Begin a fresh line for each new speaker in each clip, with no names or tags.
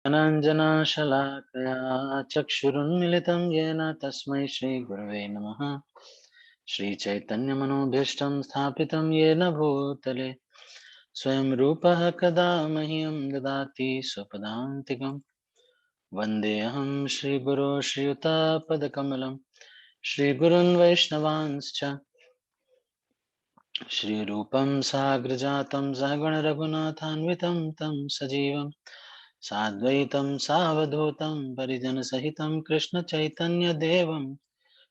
अनञ्जनशलाकया चक्षुरुन्मिलितं येन तस्मै श्रीगुरवे नमः। श्रीचैतन्यमनोभीष्टं स्थापितं येन भूतले स्वयं रूपः कदा मह्यं ददाति स्वपदान्तिकं। वन्देऽहं श्रीगुरो श्रीयुतापदकमलं श्रीगुरुन् वैष्णवांश्च श्रीरूपं साग्रजातं सहगणरघुनाथान्वितं तं सजीवं साद्वैतं सावधूतं परिजनसहितं कृष्णचैतन्यदेवं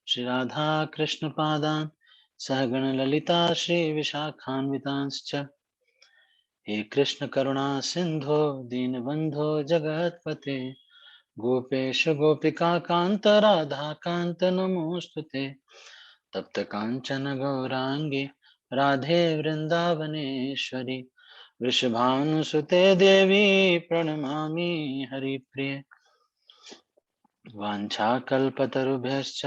श्रीराधाकृष्णपादान् सहगणललिता श्रीविशाखान्वितांश्च। हे कृष्ण करुणा सिन्धो दीनबन्धो जगत्पते गोपेश गोपिका कान्त राधा कान्त नमोऽस्तुते। तप्त काञ्चन गौराङ्गी राधे वृन्दावनेश्वरि वृषभानुसुते देवी प्रणमामि हरिप्रिये। वाञ्छाकल्पतरुभ्यश्च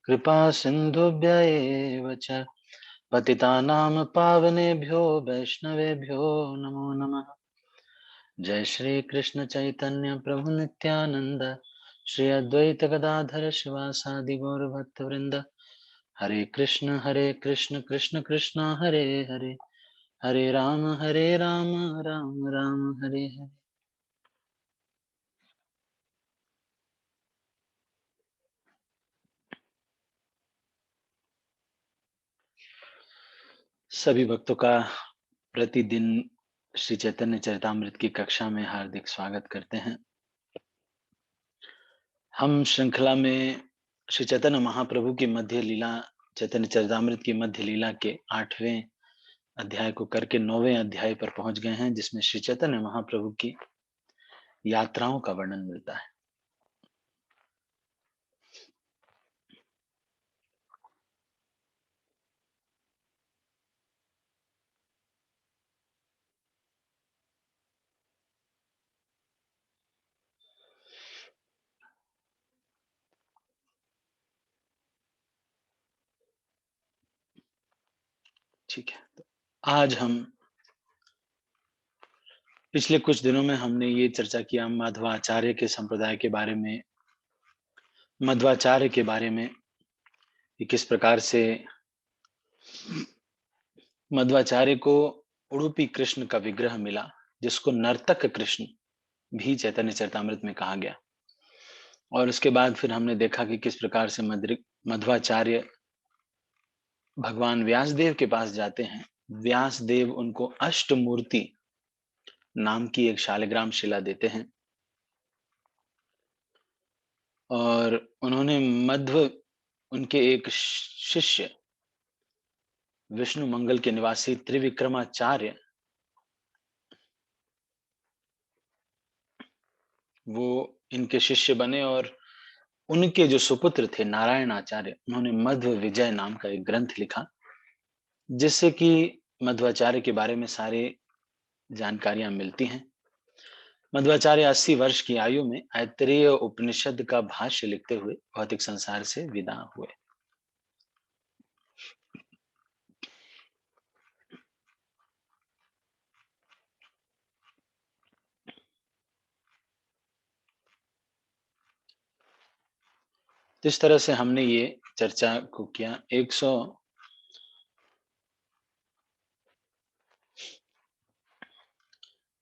कृपा सिन्धुभ्य एव च पतितानां पावनेभ्यो वैष्णवेभ्यो नमो नमः। जय श्री कृष्ण चैतन्य प्रभु नित्यानंद श्री अद्वैत गदाधर शिवासादि गौर भक्तवृंद। हरे कृष्ण कृष्ण कृष्ण हरे हरे हरे राम राम राम हरे हरे। सभी भक्तों का प्रतिदिन श्री चैतन्य चरितामृत की कक्षा में हार्दिक स्वागत करते हैं। हम श्रृंखला में श्री चैतन्य महाप्रभु की मध्य लीला चैतन्य चरितामृत की मध्य लीला के 8वें अध्याय को करके 9वें अध्याय पर पहुंच गए हैं, जिसमें श्री चैतन्य महाप्रभु की यात्राओं का वर्णन मिलता है। ठीक है, तो आज हम पिछले कुछ दिनों में हमने ये चर्चा किया मध्वाचार्य के संप्रदाय के बारे में, मध्वाचार्य के बारे में कि किस प्रकार से मध्वाचार्य को उडुपी कृष्ण का विग्रह मिला, जिसको नर्तक कृष्ण भी चैतन्य चरितामृत में कहा गया। और उसके बाद फिर हमने देखा कि किस प्रकार से मध्वाचार्य भगवान व्यासदेव के पास जाते हैं। व्यासदेव उनको अष्टमूर्ति नाम की एक शालिग्राम शिला देते हैं और उन्होंने मध्व उनके एक शिष्य विष्णु मंगल के निवासी त्रिविक्रमाचार्य, वो इनके शिष्य बने और उनके जो सुपुत्र थे नारायण आचार्य, उन्होंने मध्व विजय नाम का एक ग्रंथ लिखा, जिससे कि मध्वाचार्य के बारे में सारे जानकारियां मिलती हैं। मध्वाचार्य 80 वर्ष की आयु में ऐतरेय उपनिषद का भाष्य लिखते हुए भौतिक संसार से विदा हुए। तो इस तरह से हमने ये चर्चा को किया।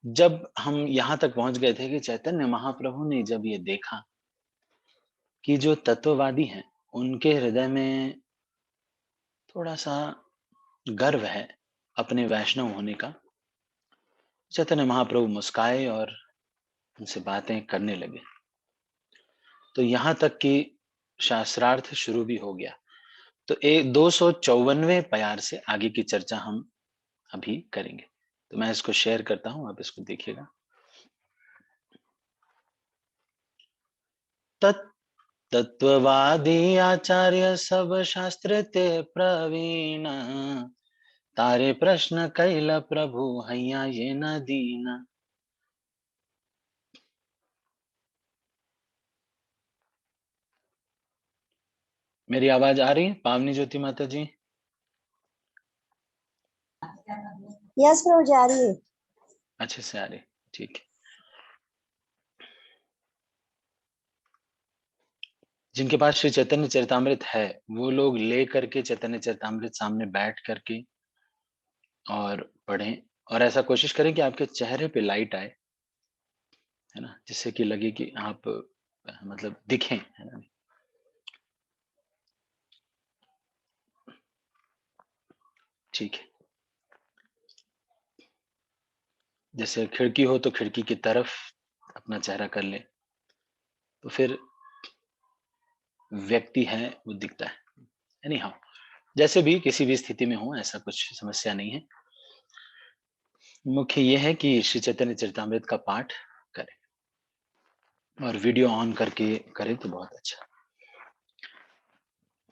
जब हम यहाँ तक पहुंच गए थे कि चैतन्य महाप्रभु ने जब ये देखा कि जो तत्ववादी हैं उनके हृदय में थोड़ा सा गर्व है अपने वैष्णव होने का, चैतन्य महाप्रभु मुस्काए और उनसे बातें करने लगे। तो यहाँ तक कि शास्त्रार्थ शुरू भी हो गया। तो 254वें प्यार से आगे की चर्चा हम अभी करेंगे। तो मैं इसको शेयर करता हूं, आप इसको देखिएगा। तत्ववादी आचार्य सब शास्त्र ते प्रवीण, तारे प्रश्न कैल प्रभु हैया ये न दीना। मेरी आवाज आ रही है पावनी ज्योति माता जी?
यस प्रभु, जा रही है।
अच्छे से आ रही, ठीक है। जिनके पास श्री चैतन्य चरितामृत है, वो लोग ले करके चैतन्य चरितामृत सामने बैठ करके और पढ़ें, और ऐसा कोशिश करें कि आपके चेहरे पे लाइट आए, है ना? जिससे कि लगे कि आप मतलब दिखें, है ना? ठीक है। जैसे खिड़की हो तो खिड़की की तरफ अपना चेहरा कर लें, तो फिर व्यक्ति है वो दिखता है। एनी हाउ, जैसे भी किसी भी स्थिति में हो, ऐसा कुछ समस्या नहीं है। मुख्य ये है कि श्री चैतन्य चरितामृत का पाठ करें, और वीडियो ऑन करके करें तो बहुत अच्छा।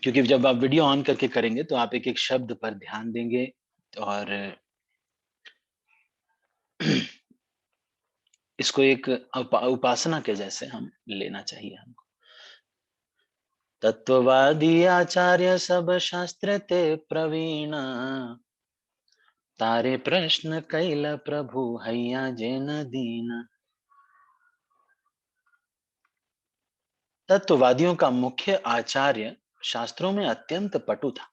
क्योंकि जब आप वीडियो ऑन करके करेंगे तो आप एक-एक शब्द पर ध्यान देंगे, और इसको एक उपासना के जैसे हम लेना चाहिए हमको। तत्ववादी आचार्य सब शास्त्र ते प्रवीण, तारे प्रश्न कैल प्रभु हैया जेन दीन। तत्ववादियों का मुख्य आचार्य शास्त्रों में अत्यंत पटु था।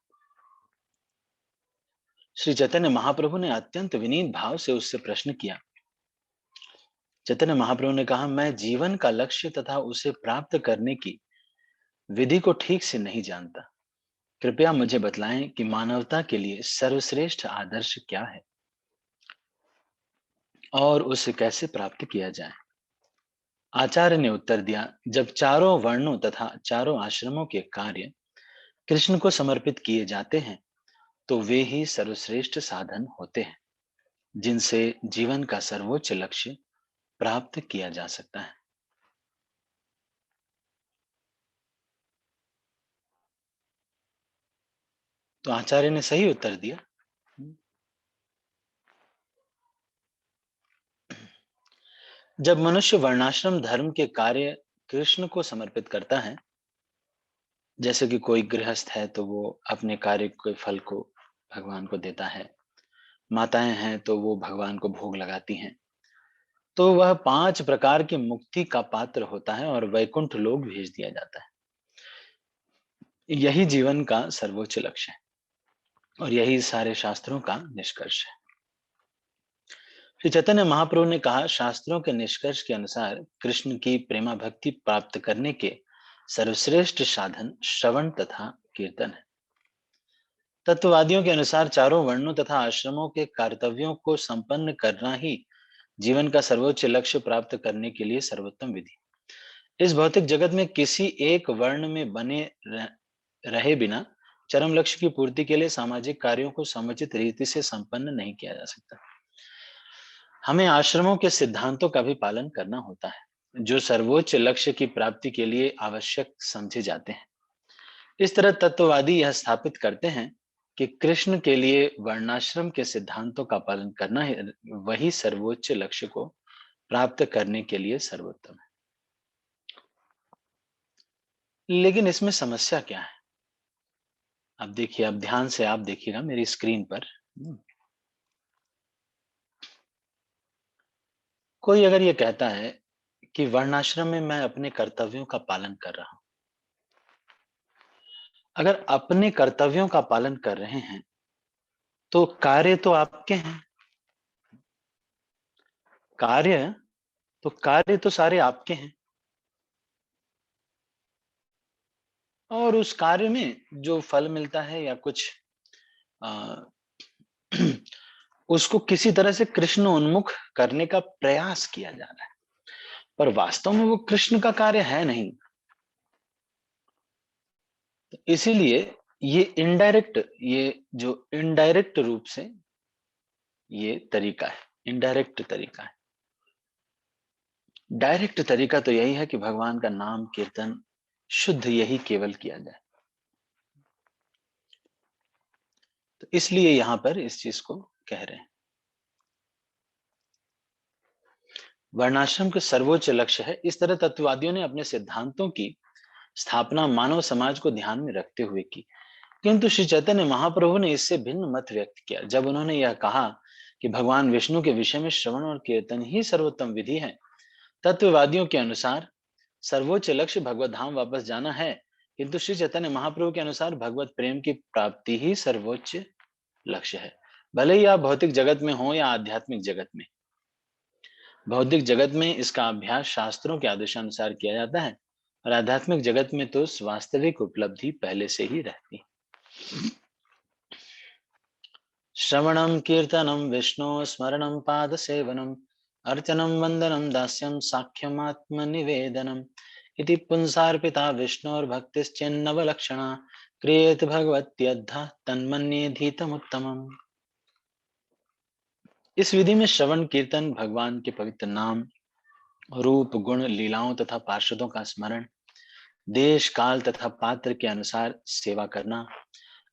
श्री चैतन्य महाप्रभु ने अत्यंत विनीत भाव से उससे प्रश्न किया। चैतन्य महाप्रभु ने कहा, मैं जीवन का लक्ष्य तथा उसे प्राप्त करने की विधि को ठीक से नहीं जानता। कृपया मुझे बतलाएं कि मानवता के लिए सर्वश्रेष्ठ आदर्श क्या है और उसे कैसे प्राप्त किया जाए। आचार्य ने उत्तर दिया, जब चारों वर्णों तथा चारों आश्रमों के कार्य कृष्ण को समर्पित किए जाते हैं, तो वे ही सर्वश्रेष्ठ साधन होते हैं जिनसे जीवन का सर्वोच्च लक्ष्य प्राप्त किया जा सकता है। तो आचार्य ने सही उत्तर दिया। जब मनुष्य वर्णाश्रम धर्म के कार्य कृष्ण को समर्पित करता है, जैसे कि कोई गृहस्थ है तो वो अपने कार्य के फल को भगवान को देता है, माताएं हैं तो वो भगवान को भोग लगाती हैं, तो वह 5 प्रकार की मुक्ति का पात्र होता है और वैकुंठ लोक भेज दिया जाता है। यही जीवन का सर्वोच्च लक्ष्य है, और यही सारे शास्त्रों का निष्कर्ष है। श्री चैतन्य महाप्रभु ने कहा, शास्त्रों के निष्कर्ष के अनुसार कृष्ण की प्रेमा भक्ति प्राप्त करने के सर्वश्रेष्ठ साधन श्रवण तथा कीर्तन है। तत्ववादियों के अनुसार चारों वर्णों तथा आश्रमों के कर्तव्यों को संपन्न करना ही जीवन का सर्वोच्च लक्ष्य प्राप्त करने के लिए सर्वोत्तम विधि। इस भौतिक जगत में किसी एक वर्ण में बने रहे बिना चरम लक्ष्य की पूर्ति के लिए सामाजिक कार्यों को समुचित रीति से संपन्न नहीं किया जा सकता। हमें आश्रमों के सिद्धांतों का भी पालन करना होता है, जो सर्वोच्च लक्ष्य की प्राप्ति के लिए आवश्यक समझे जाते हैं। इस तरह तत्ववादी यह स्थापित करते हैं कि कृष्ण के लिए वर्णाश्रम के सिद्धांतों का पालन करना ही वही सर्वोच्च लक्ष्य को प्राप्त करने के लिए सर्वोत्तम है। लेकिन इसमें समस्या क्या है? अब देखिए, अब ध्यान से आप देखिएगा मेरी स्क्रीन पर। कोई अगर ये कहता है कि वर्णाश्रम में मैं अपने कर्तव्यों का पालन कर रहा हूं, अगर अपने कर्तव्यों का पालन कर रहे हैं तो कार्य तो आपके हैं। कार्य कार्य तो सारे आपके हैं, और उस कार्य में जो फल मिलता है या कुछ आ, उसको किसी तरह से कृष्ण उन्मुख करने का प्रयास किया जा रहा है, पर वास्तव में वो कृष्ण का कार्य है नहीं। तो इसीलिए ये जो इनडायरेक्ट रूप से ये तरीका है, इनडायरेक्ट तरीका है। डायरेक्ट तरीका तो यही है कि भगवान का नाम कीर्तन शुद्ध यही केवल किया जाए। तो इसलिए यहां पर इस चीज को कह रहे हैं। वर्णाश्रम के सर्वोच्च लक्ष्य है। इस तरह तत्ववादियों ने अपने सिद्धांतों की स्थापना मानव समाज को ध्यान में रखते हुए की, किंतु श्री चैतन्य महाप्रभु ने इससे भिन्न मत व्यक्त किया। जब उन्होंने यह कहा कि भगवान विष्णु के विषय में श्रवण और कीर्तन ही सर्वोत्तम विधि है, तत्ववादियों के अनुसार सर्वोच्च लक्ष्य भगवत धाम वापस जाना है, किंतु श्री चैतन्य महाप्रभु के अनुसार भगवत प्रेम की प्राप्ति ही सर्वोच्च लक्ष्य है। भले ही आप भौतिक जगत में हो या आध्यात्मिक जगत में। भौतिक जगत में इसका अभ्यास शास्त्रों के आदेशानुसार किया जाता है और आध्यात्मिक जगत में तो वास्तविक उपलब्धि पहले से ही रहती है। श्रवणं कीर्तनं विष्णु स्मरणं पाद सेवनम अर्चनं वंदनं दास्यं साख्यम आत्मनिवेदनम इति पुंसार्पिता विष्णोर्भक्तिश्चेन्नवलक्षणा क्रियेत भगवत्यद्धा तन्मन्ये धीतमुत्तमम्। इस विधि में श्रवण कीर्तन, भगवान के पवित्र नाम, रूप गुण लीलाओं तथा पार्षदों का स्मरण, देश काल तथा पात्र के अनुसार सेवा करना,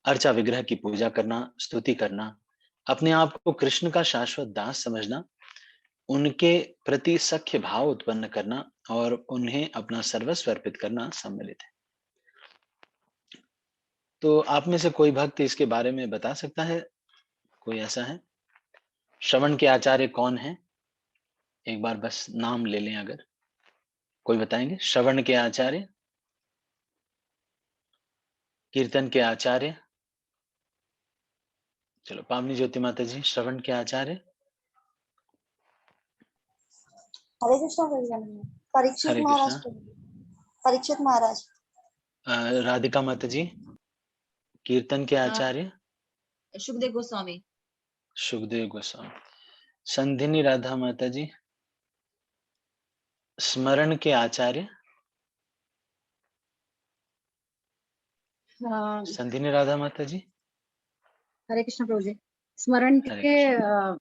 अर्चा विग्रह की पूजा करना, स्तुति करना, अपने आप को कृष्ण का शाश्वत दास समझना, उनके प्रति सख्य भाव उत्पन्न करना और उन्हें अपना सर्वस्व अर्पित करना सम्मिलित है। तो आप में से कोई भक्त इसके बारे में बता सकता है? कोई ऐसा है? श्रवण के आचार्य कौन है? एक बार बस नाम ले लें अगर कोई बताएंगे। श्रवण के आचार्य, कीर्तन के आचार्य। चलो पावनी ज्योति माता जी, श्रवण के आचार्य।
हरे कृष्णा भगवान। परीक्षित
हरे
महाराज।
कृष्णा।
परीक्षित महाराज।
राधिका माता जी, कीर्तन के आचार्य।
सुखदेव गोस्वामी।
सुखदेव गोस्वामी। संधिनी राधा माता जी, स्मरण के आचार्य। संधिनी राधा माता जी।
हरे कृष्ण प्रभु जी। स्मरण
हरे
के
कृष्ण।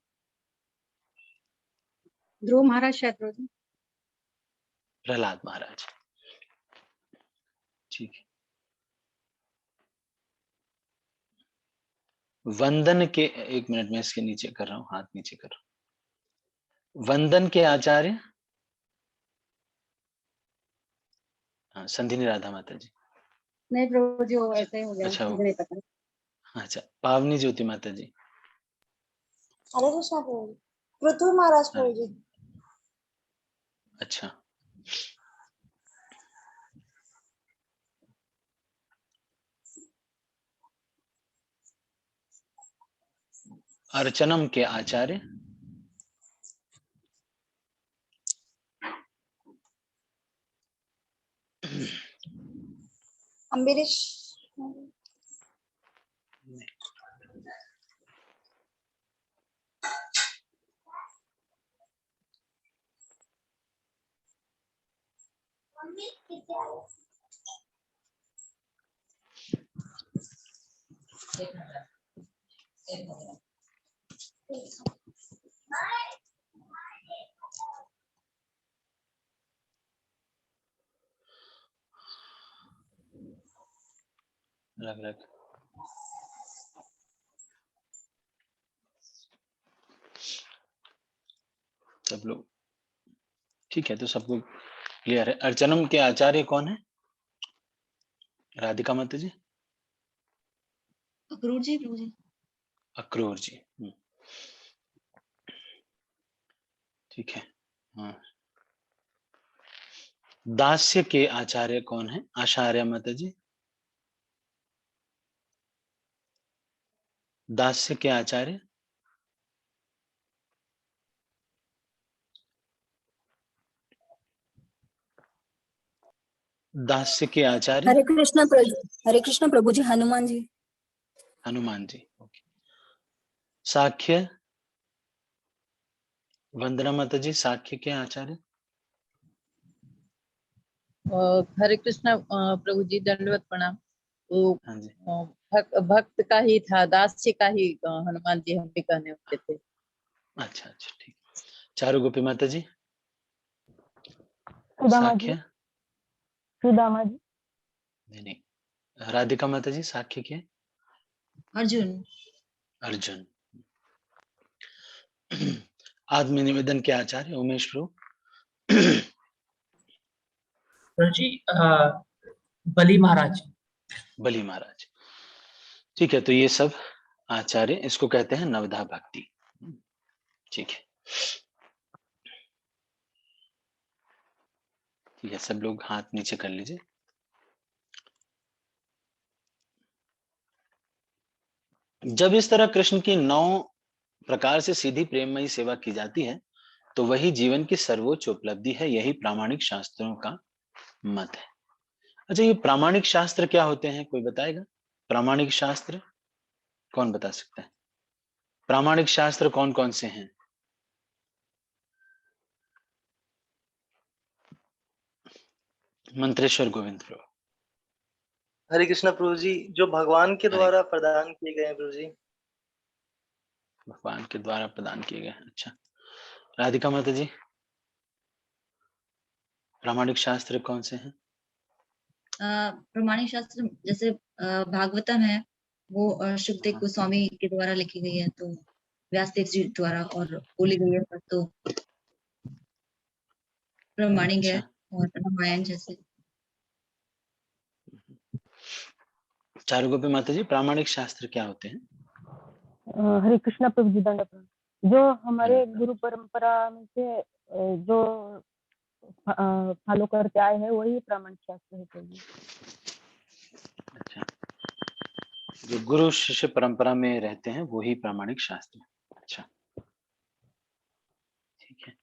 ध्रुव महाराज शायद प्रभु जी।
प्रहलाद महाराज। ठीक है। वंदन के, एक मिनट में इसके नीचे कर रहा हूँ, हाथ नीचे कर रहा हूँ। वंदन के आचार्य। हाँ, संधिनी राधा माता जी।
नहीं प्रभु जी, वो ऐसे ही हो गया,
अच्छा
मुझे नहीं पता।
अच्छा, पावनी ज्योति माता जी।
हरे कृष्णा प्रभु जी। पृथ्वी महाराज प्रभु जी।
अच्छा, अर्चनम के आचार्य।
अम्बरीश।
अलग अलग। सब लोग ठीक है, तो सबको क्लियर है। अर्चनम के आचार्य कौन है? राधिका माता जी।
अक्रूर जी प्रभु जी।
अक्रूर जी। ठीक है। हाँ। दास्य के आचार्य कौन है? आचार्य माता जी। दास्य के आचार्य। दास्य के आचार्य।
हरे कृष्ण प्रभु जी। हनुमान जी।
हनुमान जी। ओके। साख्य, वंदना माता जी, साख्य के आचार्य।
हरे कृष्णा प्रभु जी, दंडवत प्रणाम। वो
हाँ जी।
भक्त का ही था, दास्य का ही हनुमान जी हम भी कहने होते थे।
अच्छा अच्छा, ठीक। चारू गोपी माता जी।
सुदामा जी।
साख्य।
सुदामा जी।
नहीं नहीं, राधिका माता जी, साख्य के।
अर्जुन।
अर्जुन। आत्मनिवेदन के आचार्य उमेश प्रभु।
प्रभु जी बली महाराज।
बली महाराज। ठीक है, तो ये सब आचार्य, इसको कहते हैं नवधा भक्ति। ठीक है। ठीक है, सब लोग हाथ नीचे कर लीजिए। जब इस तरह कृष्ण की 9 प्रकार से सीधी प्रेममयी सेवा की जाती है तो वही जीवन की सर्वोच्च उपलब्धि है। यही प्रामाणिक शास्त्रों का मत है। अच्छा, ये प्रामाणिक शास्त्र क्या होते हैं, कोई बताएगा? प्रामाणिक शास्त्र कौन बता सकता है? प्रामाणिक शास्त्र कौन कौन से हैं? मंत्रेश्वर गोविंद प्रभु।
हरे कृष्णा प्रभु जी, जो भगवान के
हरे
द्वारा प्रदान किए गए हैं प्रभु जी।
भगवान के द्वारा प्रदान किए गए। अच्छा, राधिका माता जी, प्रामाणिक शास्त्र कौन से हैं?
प्रमाणिक शास्त्र जैसे भागवतम है, वो शुकदेव गोस्वामी के द्वारा लिखी गई है, तो व्यासदेव जी द्वारा और बोली गई है, तो प्रमाणिक है।
अच्छा,
और रामायण जैसे
चारुगोपी माता जी, प्रामाणिक शास्त्र क्या होते हैं?
हरे कृष्णा प्रभु जी, दंड प्रणाम। जो हमारे
दंड
गुरु परंपरा में से जो फॉलो करते आए हैं वही प्रामाणिक शास्त्र है प्रभु जी।
अच्छा, जो गुरु शिष्य परंपरा में रहते हैं वो ही प्रामाणिक शास्त्र है। अच्छा, ठीक है।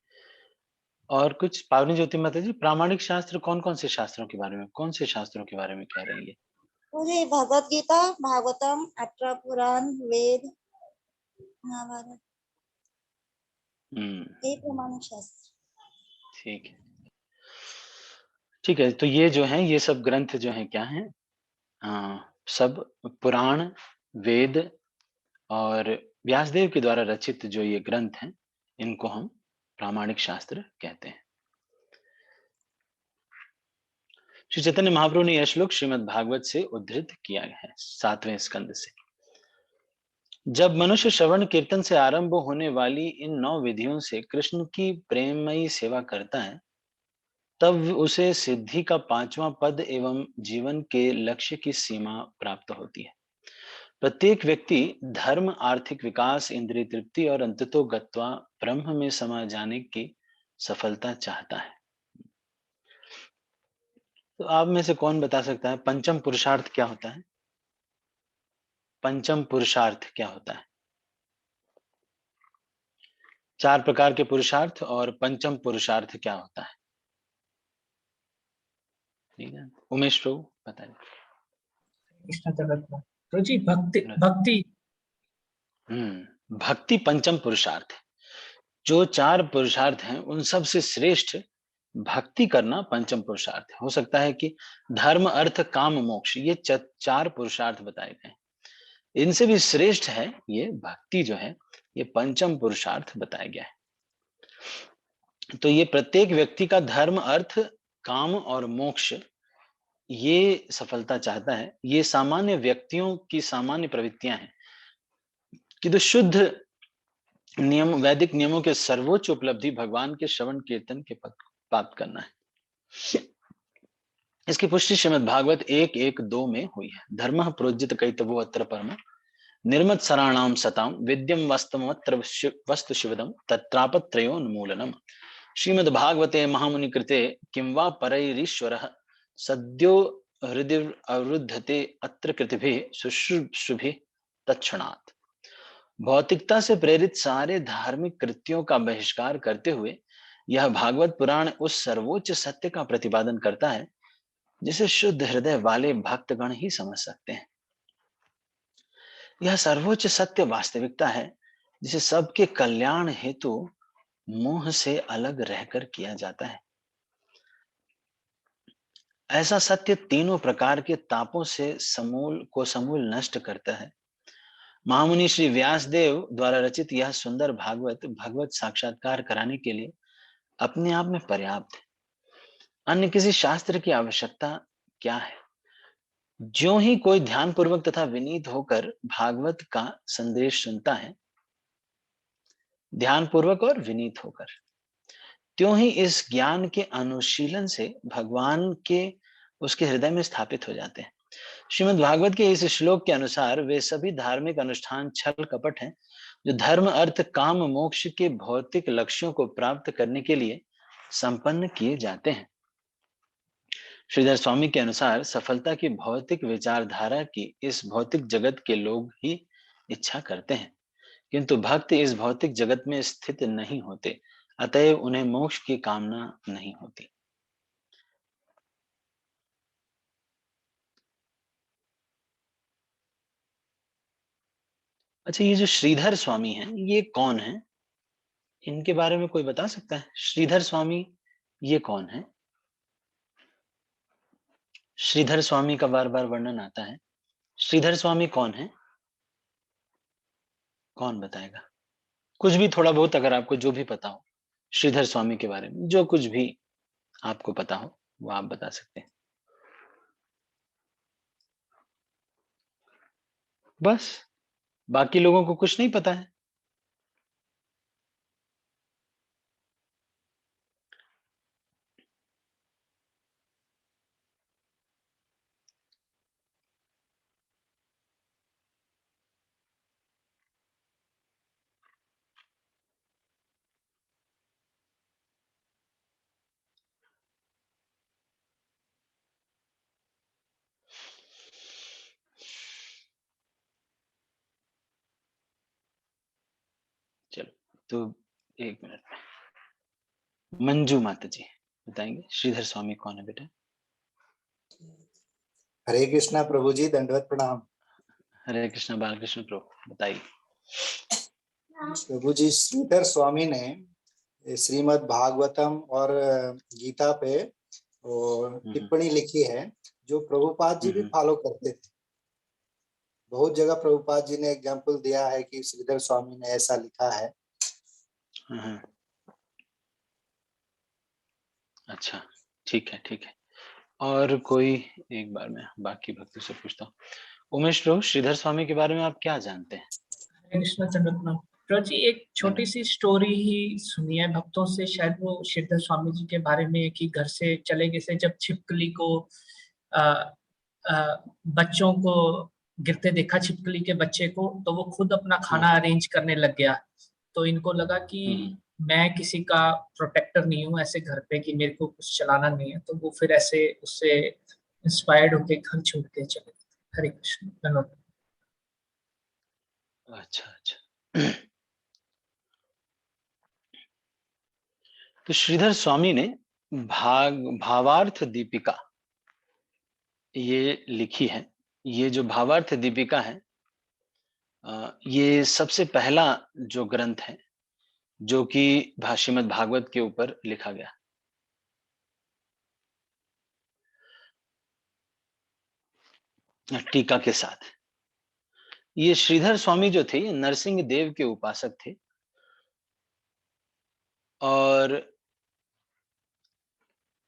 और कुछ पावनी ज्योति माता जी, प्रामाणिक शास्त्र कौन कौन से शास्त्रों के बारे में, कौन से शास्त्रों के बारे में कह रही है?
मुझे भगवत गीता, भागवतम, 18 पुराण, वेद, महाभारत, ये प्रमाणिक शास्त्र।
ठीक है, ठीक है। तो ये जो है, ये सब ग्रंथ जो है क्या है? सब पुराण, वेद और व्यासदेव के द्वारा रचित जो ये ग्रंथ हैं, इनको हम प्रामाणिक शास्त्र कहते हैं। श्री चैतन्य महाप्रभु ने यह श्लोक श्रीमद् भागवत से उद्धृत किया है, 7वें स्कंद से। जब मनुष्य श्रवण कीर्तन से आरंभ होने वाली इन 9 विधियों से कृष्ण की प्रेममयी सेवा करता है, तब उसे सिद्धि का 5वां पद एवं जीवन के लक्ष्य की सीमा प्राप्त होती है। प्रत्येक व्यक्ति धर्म, आर्थिक विकास, इंद्रिय तृप्ति और अंततो गत्वा ब्रह्म में समा जाने की सफलता चाहता है। तो आप में से कौन बता सकता है पंचम पुरुषार्थ क्या होता है? पंचम पुरुषार्थ क्या होता है? 4 प्रकार के पुरुषार्थ और पंचम पुरुषार्थ क्या होता है? ठीक है, उमेश प्रभु बताइए।
कृष्ण जगत में प्रभु जी, भक्ति भक्ति
भक्ति पंचम पुरुषार्थ है। जो 4 पुरुषार्थ हैं उन सब से श्रेष्ठ भक्ति करना पंचम पुरुषार्थ है। हो सकता है कि धर्म, अर्थ, काम, मोक्ष, ये 4 पुरुषार्थ बताए गए, इनसे भी श्रेष्ठ है ये भक्ति जो है, ये पंचम पुरुषार्थ बताया गया है। तो ये प्रत्येक व्यक्ति का धर्म, अर्थ, काम और मोक्ष ये सफलता चाहता है। ये सामान्य व्यक्तियों की सामान्य प्रवृत्तियां हैं कि तो शुद्ध नियम, वैदिक नियमों के सर्वोच्च उपलब्धि भगवान के श्रवण कीर्तन के पद प्राप्त करना है। इसकी पुष्टि श्रीमद् भागवत 1:1-2 में हुई है। धर्मः प्रोज्जित कैतवो अत्र परम निर्मत सराणाम सताम विद्यम वस्तमत्र वस्तु शिवदम तत्रापत्रयोन्मूलनम। श्रीमद् भागवते महामुनि कृते किं वा परैरीश्वरः सद्यो हृदय अवरुद्धते अत्र कृतिभिः शुश्रूषुभिः तत्क्षणात्। भौतिकता से प्रेरित सारे धार्मिक कृत्यों का बहिष्कार करते हुए यह भागवत पुराण उस सर्वोच्च सत्य का प्रतिपादन करता है जिसे शुद्ध हृदय वाले भक्तगण ही समझ सकते हैं। यह सर्वोच्च सत्य वास्तविकता है जिसे सबके कल्याण हेतु मोह से अलग रहकर किया जाता है। ऐसा सत्य तीनों प्रकार के तापों से समूल नष्ट करता है। महामुनि श्री व्यासदेव द्वारा रचित यह सुंदर भागवत भगवत साक्षात्कार कराने के लिए अपने आप में पर्याप्त है। अन्य किसी शास्त्र की आवश्यकता क्या है? ज्यों ही कोई ध्यान पूर्वक तथा विनीत होकर भागवत का संदेश सुनता है, ध्यान पूर्वक और विनीत होकर, त्यों ही इस ज्ञान के अनुशीलन से भगवान के उसके हृदय में स्थापित हो जाते हैं। श्रीमद् भागवत के इस श्लोक के अनुसार वे सभी धार्मिक अनुष्ठान छल कपट हैं जो धर्म, अर्थ, काम, मोक्ष के भौतिक लक्ष्यों को प्राप्त करने के लिए संपन्न किए जाते हैं। श्रीधर स्वामी के अनुसार सफलता की भौतिक विचारधारा की इस भौतिक जगत के लोग ही इच्छा करते हैं, किंतु भक्त इस भौतिक जगत में स्थित नहीं होते, अतएव उन्हें मोक्ष की कामना नहीं होती। अच्छा, ये जो श्रीधर स्वामी हैं, ये कौन है? इनके बारे में कोई बता सकता है? श्रीधर स्वामी ये कौन है? श्रीधर स्वामी का बार बार वर्णन आता है। श्रीधर स्वामी कौन है? कौन बताएगा? कुछ भी थोड़ा बहुत, अगर आपको जो भी पता हो श्रीधर स्वामी के बारे में, जो कुछ भी आपको पता हो वो आप बता सकते हैं। बस, बाकी लोगों को कुछ नहीं पता है। चलो, तो एक मिनट में मंजू माता जी बताएंगे श्रीधर स्वामी कौन है बेटा?
हरे कृष्णा प्रभु जी, दंडवत प्रणाम।
हरे कृष्ण बालकृष्ण प्रभु, बताइए।
प्रभु जी, श्रीधर स्वामी ने श्रीमद् भागवतम और गीता पे टिप्पणी लिखी है, जो प्रभुपाद जी भी फॉलो करते थे। बहुत जगह प्रभुपाद जी ने एग्जाम्पल दिया है कि श्रीधर स्वामी ने ऐसा लिखा है।
अच्छा, ठीक है, ठीक है। और कोई, एक बार मैं बाकी भक्तों से पूछता हूँ। उमेश प्रभु, श्रीधर स्वामी के बारे में आप क्या जानते हैं?
कृष्ण चंद्रत्न प्रभु जी, एक छोटी सी स्टोरी ही सुनी है भक्तों से, शायद वो श्रीधर स्वामी जी के बारे में, कि घर से चले गए से जब छिपकली को आ, बच्चों को गिरते देखा, छिपकली के बच्चे को, तो वो खुद अपना खाना अरेंज करने लग गया। तो इनको लगा कि मैं किसी का प्रोटेक्टर नहीं हूँ ऐसे घर पे, कि मेरे को कुछ चलाना नहीं है, तो वो फिर ऐसे उससे इंस्पायर्ड होके घर छोड़ के चले गए। हरे कृष्ण, धन्यवाद।
अच्छा अच्छा। तो श्रीधर स्वामी ने भावार्थ दीपिका ये लिखी है। ये जो भावार्थ दीपिका है, ये सबसे पहला जो ग्रंथ है जो कि श्रीमद् भागवत के ऊपर लिखा गया। टीका के साथ। ये श्रीधर स्वामी जो थे, नरसिंह देव के उपासक थे और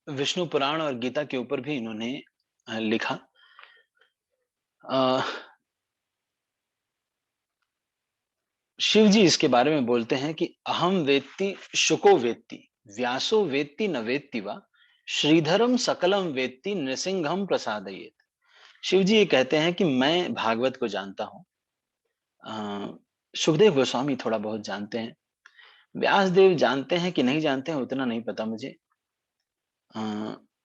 विष्णु पुराण और गीता के ऊपर भी इन्होंने लिखा। शिव जी इसके बारे में बोलते हैं कि अहम वेत्ति शुको वेत्ति व्यासो वेत्ति न वेत्ति वा श्रीधरम सकलम वेत्ति नृसिंहम प्रसादयेत। शिव जी ये कहते हैं कि मैं भागवत को जानता हूँ, सुखदेव गोस्वामी थोड़ा बहुत जानते हैं, व्यासदेव जानते हैं कि नहीं जानते हैं उतना नहीं पता मुझे,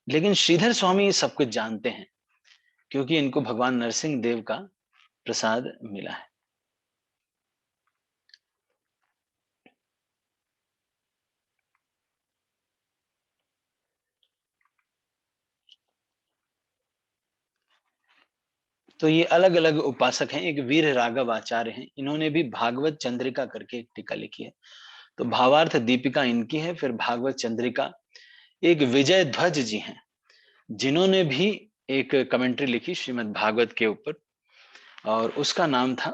लेकिन श्रीधर स्वामी सब कुछ जानते हैं क्योंकि इनको भगवान नरसिंह देव का प्रसाद मिला है। तो ये अलग अलग उपासक हैं। एक वीर राघव आचार्य हैं, इन्होंने भी भागवत चंद्रिका करके एक टीका लिखी है। तो भावार्थ दीपिका इनकी है। फिर भागवत चंद्रिका एक विजय ध्वज जी हैं, जिन्होंने भी एक कमेंट्री लिखी श्रीमद् भागवत के ऊपर, और उसका नाम था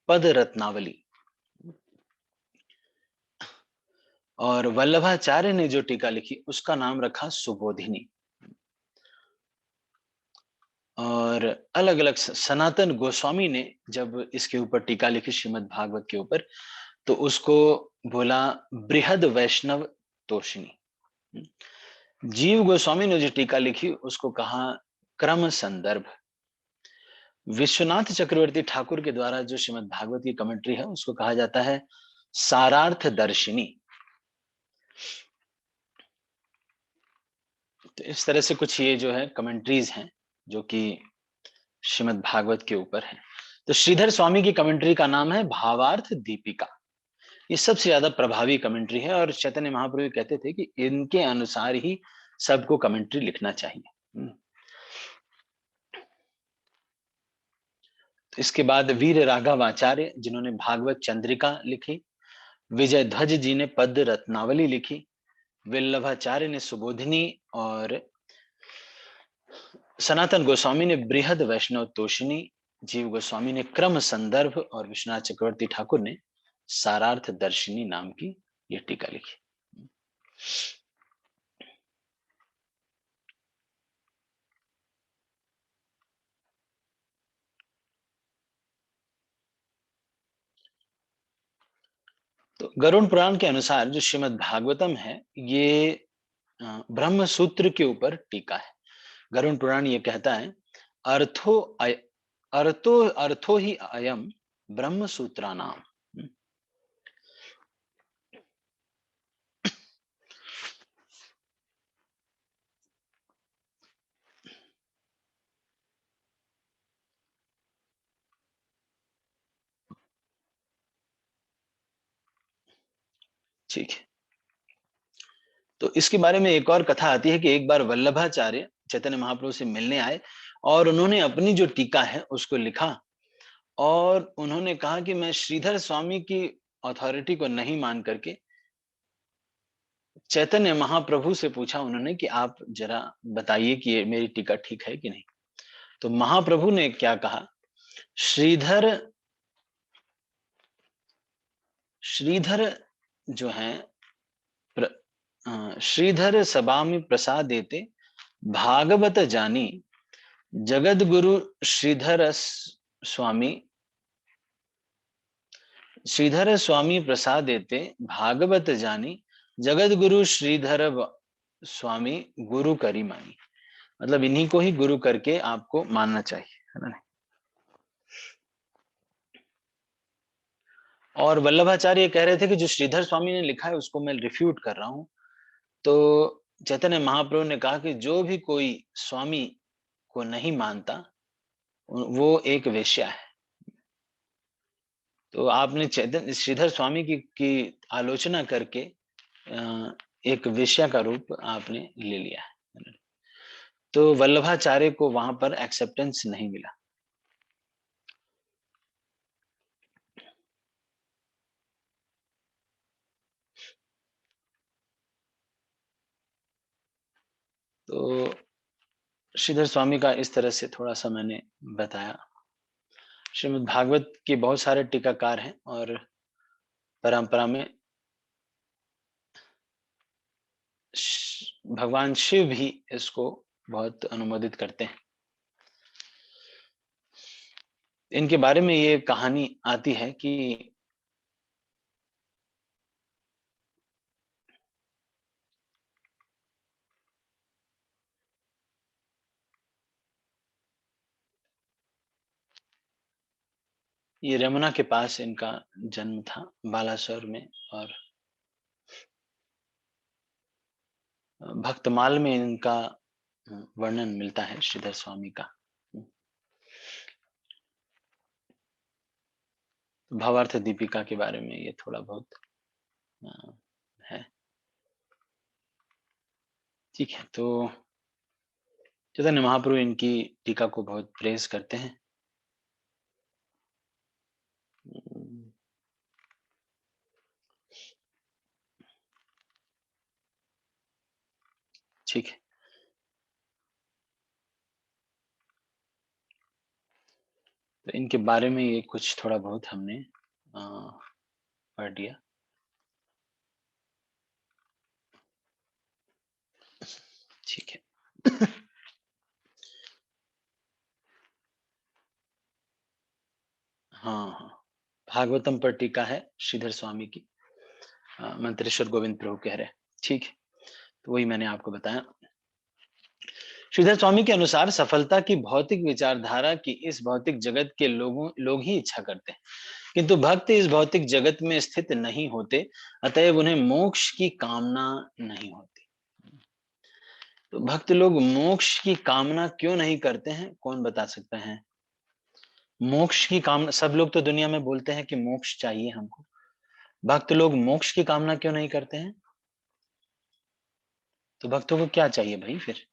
पद रत्नावली। और वल्लभाचार्य ने जो टीका लिखी उसका नाम रखा सुबोधिनी। और अलग अलग सनातन गोस्वामी ने जब इसके ऊपर टीका लिखी श्रीमद् भागवत के ऊपर, तो उसको बोला बृहद वैष्णव तोषिणी। जीव गोस्वामी ने जो टीका लिखी उसको कहा क्रम संदर्भ। विश्वनाथ चक्रवर्ती ठाकुर के द्वारा जो श्रीमद् भागवत की कमेंट्री है उसको कहा जाता है सारार्थ दर्शिनी। तो इस तरह से कुछ ये जो है कमेंट्रीज हैं जो कि श्रीमद् भागवत के ऊपर है। तो श्रीधर स्वामी की कमेंट्री का नाम है भावार्थ दीपिका। ये सबसे ज्यादा प्रभावी कमेंट्री है और चैतन्य महाप्रभु कहते थे कि इनके अनुसार ही सबको कमेंट्री लिखना चाहिए। इसके बाद वीर राघव आचार्य जिन्होंने भागवत चंद्रिका लिखी, विजय ध्वज जी ने पद रत्नावली लिखी, वल्लभाचार्य ने सुबोधिनी और सनातन गोस्वामी ने बृहद वैष्णव तोषिणी, जीव गोस्वामी ने क्रम संदर्भ और विश्वनाथ चक्रवर्ती ठाकुर ने सारार्थ दर्शिनी नाम की यह टीका लिखी। तो गरुड़ पुराण के अनुसार जो श्रीमद् भागवतम है ये ब्रह्म सूत्र के ऊपर टीका है। गरुड़ पुराण ये कहता है अर्थो ही अयम ब्रह्म सूत्रा नाम। ठीक है, तो इसके बारे में एक और कथा आती है कि एक बार वल्लभाचार्य चैतन्य महाप्रभु से मिलने आए और उन्होंने अपनी जो टीका है उसको लिखा और उन्होंने कहा कि मैं श्रीधर स्वामी की अथॉरिटी को नहीं मान करके चैतन्य महाप्रभु से पूछा उन्होंने कि आप जरा बताइए कि ये मेरी टीका ठीक है कि नहीं। तो महाप्रभु ने क्या कहा, श्रीधर जो है श्रीधर सभा में प्रसाद देते भागवत जानी, जगत गुरु श्रीधर स्वामी प्रसाद देते भागवत जानी, जगत गुरु श्रीधर स्वामी गुरु करी मानी। मतलब इन्हीं को ही गुरु करके आपको मानना चाहिए, है ना। और वल्लभाचार्य कह रहे थे कि जो श्रीधर स्वामी ने लिखा है उसको मैं रिफ्यूट कर रहा हूं। तो चैतन्य महाप्रभु ने कहा कि जो भी कोई स्वामी को नहीं मानता वो एक वेश्या है। तो आपने चैतन्य श्रीधर स्वामी की आलोचना करके एक वेश्या का रूप आपने ले लिया है। तो वल्लभाचार्य को वहां पर एक्सेप्टेंस नहीं मिला। तो श्रीधर स्वामी का इस तरह से थोड़ा सा मैंने बताया। श्रीमद् भागवत के बहुत सारे टीकाकार हैं और परंपरा में भगवान शिव भी इसको बहुत अनुमोदित करते हैं। इनके बारे में ये कहानी आती है कि ये यमुना के पास इनका जन्म था, बालासोर में, और भक्तमाल में इनका वर्णन मिलता है श्रीधर स्वामी का। भावार्थ दीपिका के बारे में ये थोड़ा बहुत है। ठीक है, तो चैतन्य महाप्रभु इनकी टीका को बहुत प्रेज करते हैं। ठीक है, तो इनके बारे में ये कुछ थोड़ा बहुत हमने पढ़ लिया। ठीक है। हाँ, भागवतम पर टीका है श्रीधर स्वामी की, मंत्रेश्वर गोविंद प्रभु कह रहे हैं। ठीक है, तो वही मैंने आपको बताया। श्रीधर स्वामी के अनुसार सफलता की भौतिक विचारधारा की इस भौतिक जगत के लोग ही इच्छा करते हैं, किंतु भक्त इस भौतिक जगत में स्थित नहीं होते, अतएव उन्हें मोक्ष की कामना नहीं होती। तो भक्त लोग मोक्ष की कामना क्यों नहीं करते हैं, कौन बता सकता है? मोक्ष की कामना, सब लोग तो दुनिया में बोलते हैं कि मोक्ष चाहिए हमको, भक्त लोग मोक्ष की कामना क्यों नहीं करते हैं? तो भक्तों को क्या चाहिए भाई फिर?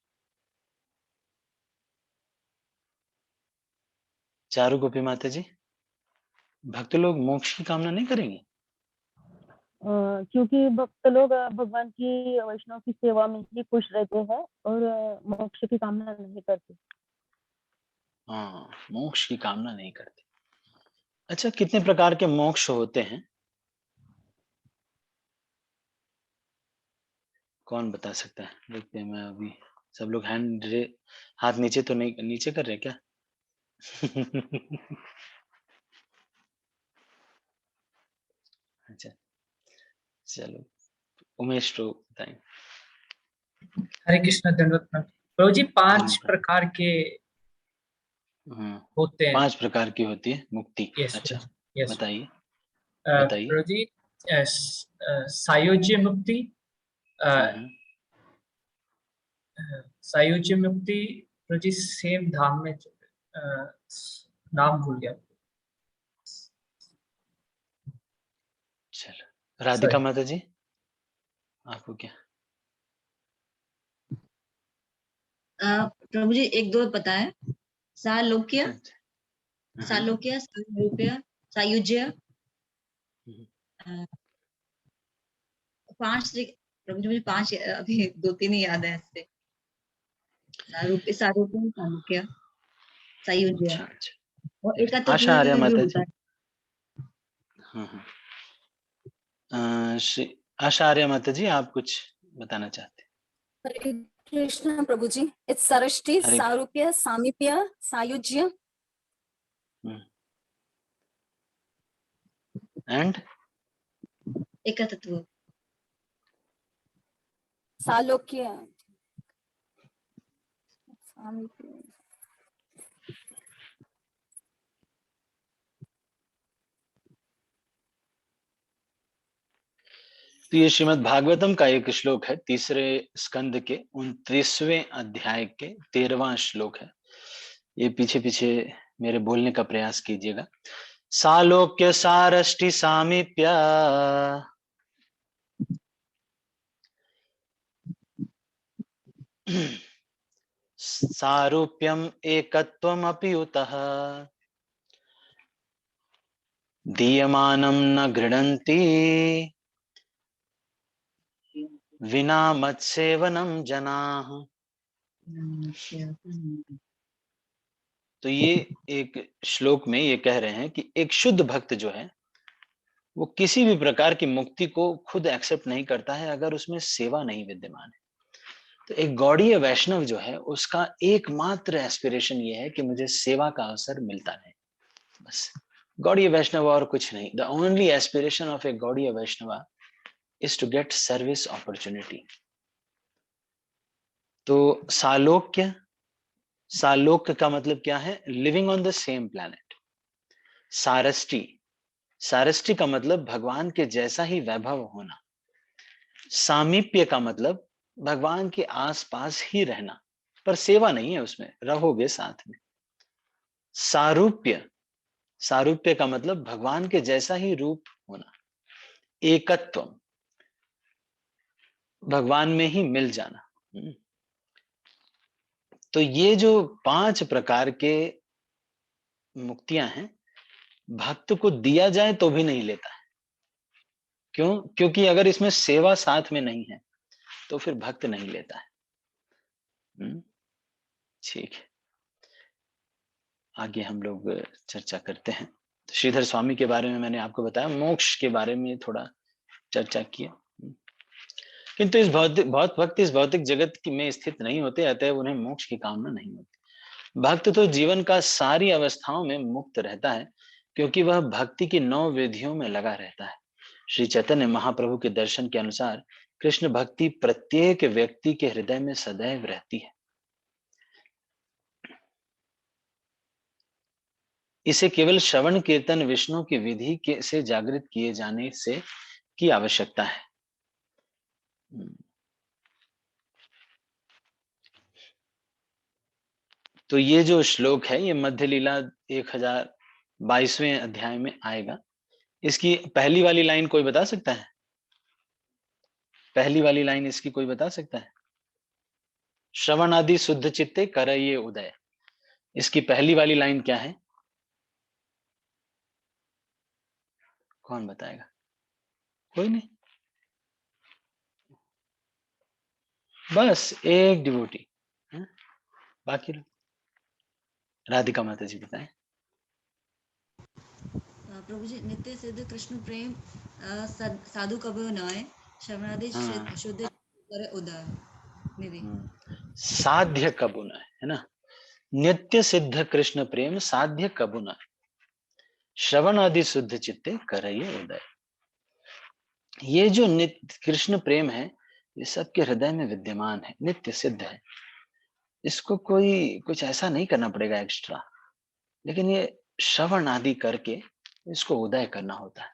चारू गोपी माता जी, भक्त लोग मोक्ष की कामना नहीं करेंगे?
क्योंकि भक्त लोग भगवान की वैष्णव की सेवा में ही खुश रहते हैं और मोक्ष की कामना नहीं करते।
हाँ, मोक्ष की कामना नहीं करते। अच्छा, कितने प्रकार के मोक्ष होते हैं? कौन बता सकता है? देखते हैं, मैं अभी सब लोग हाथ नीचे तो नहीं, नीचे कर रहे हैं क्या? अच्छा, चलो उमेश तो बताएं।
हरे कृष्ण, दंडवत प्रणाम। प्रभु जी, 5
धन्यवाद।
प्रकार के होते हैं।
5 प्रकार की होती है मुक्ति।
यस
अच्छा,
यस।
बताइए बताइए।
प्रभु जी, सायुज्य मुक्ति,
हम्म,
सायुज्य मुक्ति, प्रभु जी सेम धाम में नाम भूल गया।
चलो राधिका
सॉरी।
माता जी, आपको क्या?
प्रभु जी एक दो पता है, सालोक्य,
अच्छा,
सालोक्य, सारूप्य, सायुज्य,
हम्म,
5 प्रभु जी मुझे 5 अभी 2-3 ही याद है ऐसे। सारूप्य, सारूप्य, सालोक्य, सायुज्य
अच्छा अच्छा।
और एक तो
आशा आर्य
जो
माता
होता
जी।
है।
श्री आशा आर्य माता जी, आप कुछ बताना चाहते हैं?
हरे कृष्ण प्रभु जी। इट्स सरष्टि,
हरे
सारूप्य, सामीप्य, सायुज्य,
एंड
एक तत्व।
सालोक्य, सामीप्य।
तो ये श्रीमद् भागवतम का एक श्लोक है, तीसरे स्कंद के 29वें अध्याय के 13वां श्लोक है। ये पीछे पीछे मेरे बोलने का प्रयास कीजिएगा। सालोक्य सारष्टि सामीप्य सारूप्यम एकत्वम अपि उतः दीयमानं न गृह्णन्ति विना मत्सेवनम जनाः। तो ये एक श्लोक में ये कह रहे हैं कि एक शुद्ध भक्त जो है वो किसी भी प्रकार की मुक्ति को खुद एक्सेप्ट नहीं करता है अगर उसमें सेवा नहीं विद्यमान है। तो एक गौड़ीय वैष्णव जो है उसका एकमात्र एस्पिरेशन ये है कि मुझे सेवा का अवसर मिलता रहे, बस। गौड़ीय वैष्णव और कुछ नहीं। The only aspiration of a Gaudiya Vaishnava is to get service opportunity. तो सालोक्य, सालोक्य का मतलब क्या है? Living on the same planet. सारष्टि, सारष्टि का मतलब भगवान के जैसा ही वैभव होना। सामीप्य का मतलब भगवान के आसपास ही रहना, पर सेवा नहीं है उसमें, रहोगे साथ में। सारूप्य, सारूप्य का मतलब भगवान के जैसा ही रूप होना। एकत्व, भगवान में ही मिल जाना। तो ये जो 5 प्रकार के मुक्तियां हैं, भक्त को दिया जाए तो भी नहीं लेता है। क्यों? क्योंकि अगर इसमें सेवा साथ में नहीं है तो फिर भक्त नहीं लेता है। ठीक है, आगे हम लोग चर्चा करते हैं। तो श्रीधर स्वामी के बारे में मैंने आपको बताया, मोक्ष के बारे में थोड़ा चर्चा किया। किंतु इस बहुत भक्त इस भौतिक जगत में स्थित नहीं होते, अतः उन्हें मोक्ष की कामना नहीं होती। भक्त तो जीवन का सारी अवस्थाओं में मुक्त रहता है, क्योंकि वह भक्ति की 9 विधियों में लगा रहता है। श्री चैतन्य महाप्रभु के दर्शन के अनुसार कृष्ण भक्ति प्रत्येक व्यक्ति के हृदय में सदैव रहती है। इसे केवल श्रवण कीर्तन विष्णु की विधि के से जागृत किए जाने से की आवश्यकता है। तो ये जो श्लोक है ये मध्य लीला 1000 22वें अध्याय में आएगा। इसकी पहली वाली लाइन कोई बता सकता है? पहली वाली लाइन इसकी कोई बता सकता है? श्रवण आदि शुद्ध चित्ते करइए उदय, इसकी पहली वाली लाइन क्या है? कौन बताएगा? कोई नहीं, बस एक डिवोटी, बाकी लोग। राधिका माता जी बताएं।
प्रभु जी, नित्य सिद्ध कृष्ण प्रेम साधु कबो नय, श्रवणादि
हाँ।
शुद्ध करे उदय में भी।
साध्य कबू न है ना, नित्य सिद्ध कृष्ण प्रेम साध्य कबू न, श्रवण आदि शुद्ध चित्ते करइए उदय। ये जो नित्य कृष्ण प्रेम है, ये सबके हृदय में विद्यमान है, नित्य सिद्ध है। इसको कोई कुछ ऐसा नहीं करना पड़ेगा एक्स्ट्रा, लेकिन ये श्रवण आदि करके इसको उदय करना होता है।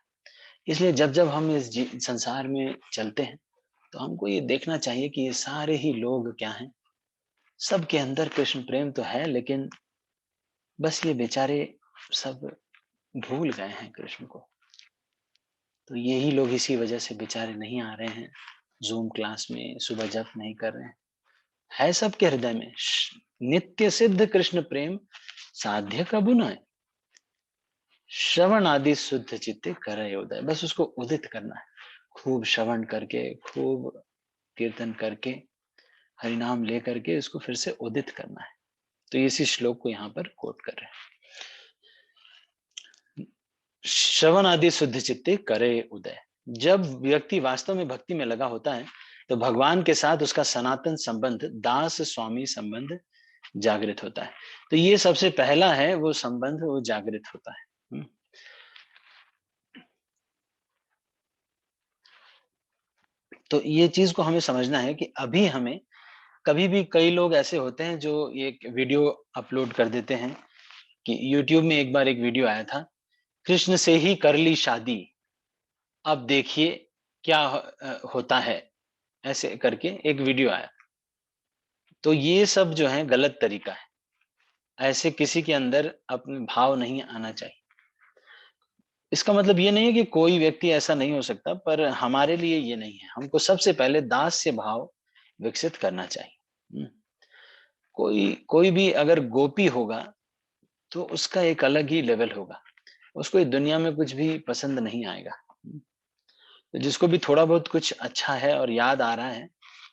इसलिए जब जब हम इस संसार में चलते हैं, तो हमको ये देखना चाहिए कि ये सारे ही लोग क्या हैं, सबके अंदर कृष्ण प्रेम तो है, लेकिन बस ये बेचारे सब भूल गए हैं कृष्ण को। तो यही लोग इसी वजह से बेचारे नहीं आ रहे हैं जूम क्लास में, सुबह जप नहीं कर रहे हैं। है सबके हृदय में नित्य सिद्ध कृष्ण प्रेम साध्य कबू न, श्रवण आदि शुद्ध चित्ते करे उदय। बस उसको उदित करना है, खूब श्रवण करके, खूब कीर्तन करके, हरिनाम ले करके इसको फिर से उदित करना है। तो इसी श्लोक को यहाँ पर कोट कर रहे हैं, श्रवण आदि शुद्ध चित्ते करे उदय। जब व्यक्ति वास्तव में भक्ति में लगा होता है, तो भगवान के साथ उसका सनातन संबंध, दास स्वामी संबंध जागृत होता है। तो ये सबसे पहला है वो संबंध, वो जागृत होता है। तो ये चीज को हमें समझना है कि अभी हमें, कभी भी कई लोग ऐसे होते हैं जो एक वीडियो अपलोड कर देते हैं कि YouTube में एक बार एक वीडियो आया था, कृष्ण से ही कर ली शादी, अब देखिए क्या होता है, ऐसे करके एक वीडियो आया। तो ये सब जो है गलत तरीका है, ऐसे किसी के अंदर अपने भाव नहीं आना चाहिए। इसका मतलब ये नहीं है कि कोई व्यक्ति ऐसा नहीं हो सकता, पर हमारे लिए ये नहीं है। हमको सबसे पहले दास्य भाव विकसित करना चाहिए। कोई भी अगर गोपी होगा तो उसका एक अलग ही लेवल होगा, उसको इस दुनिया में कुछ भी पसंद नहीं आएगा। तो जिसको भी थोड़ा बहुत कुछ अच्छा है और याद आ रहा है,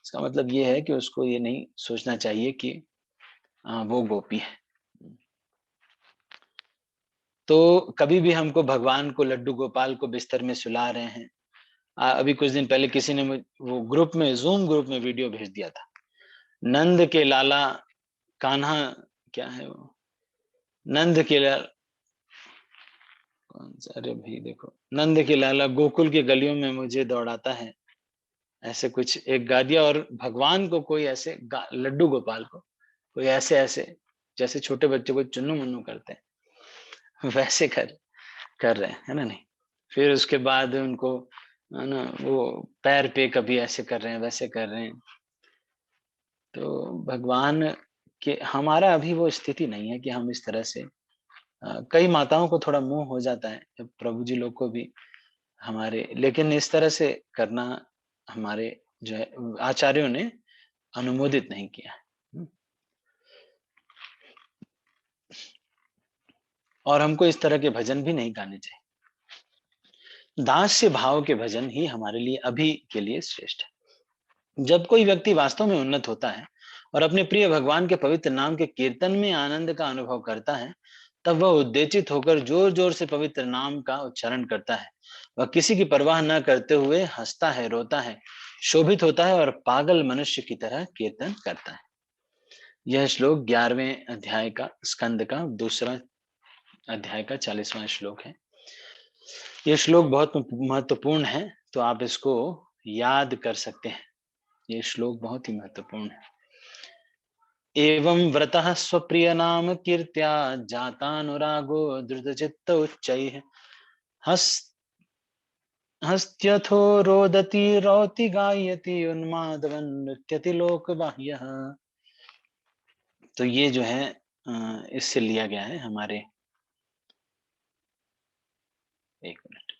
इसका मतलब ये है कि उसको ये नहीं सोचना चाहिए कि वो गोपी है। तो कभी भी हमको भगवान को, लड्डू गोपाल को बिस्तर में सुला रहे हैं। अभी कुछ दिन पहले किसी ने वो ग्रुप में, जूम ग्रुप में वीडियो भेज दिया था, नंद के लाला कान्हा, क्या है वो, नंद के लाला, कौन सा, अरे भाई देखो, नंद के लाला गोकुल के गलियों में मुझे दौड़ाता है, ऐसे कुछ एक गा दिया। और भगवान को कोई ऐसे लड्डू गोपाल को कोई ऐसे ऐसे, जैसे छोटे बच्चों को चुन्नू मुन्नू करते हैं, वैसे कर रहे हैं, है ना। नहीं, फिर उसके बाद उनको, है ना, वो पैर पे कभी ऐसे कर रहे हैं, वैसे कर रहे हैं। तो भगवान के, हमारा अभी वो स्थिति नहीं है कि हम इस तरह से, कई माताओं को थोड़ा मोह हो जाता है, प्रभु जी लोग को भी हमारे, लेकिन इस तरह से करना हमारे जो है आचार्यों ने अनुमोदित नहीं किया है। और हमको इस तरह के भजन भी नहीं गाने चाहिए। दास्य भाव के भजन ही हमारे लिए अभी के लिए श्रेष्ठ है। जब कोई व्यक्ति वास्तव में उन्नत होता है और अपने प्रिय भगवान के पवित्र नाम के कीर्तन में आनंद का अनुभव करता है, तब वह उद्देशित होकर जोर जोर से पवित्र नाम का उच्चारण करता है। वह किसी की परवाह न करते हुए हंसता है, रोता है, शोभित होता है और पागल मनुष्य की तरह कीर्तन करता है। यह श्लोक 11वें अध्याय का, स्कंद का दूसरा अध्याय का 40वां श्लोक है। यह श्लोक बहुत महत्वपूर्ण है, तो आप इसको याद कर सकते हैं। ये श्लोक बहुत ही महत्वपूर्ण है। एवं व्रतः स्वप्रिय नाम कीर्त्या जातानुरागो द्रुतचित्त उच्चैः हस्त्यथो रोदति रौति गायति उन्मादवन् नृत्यति लोक बाह्यः। तो ये जो है इससे लिया गया है हमारे एक मिनट।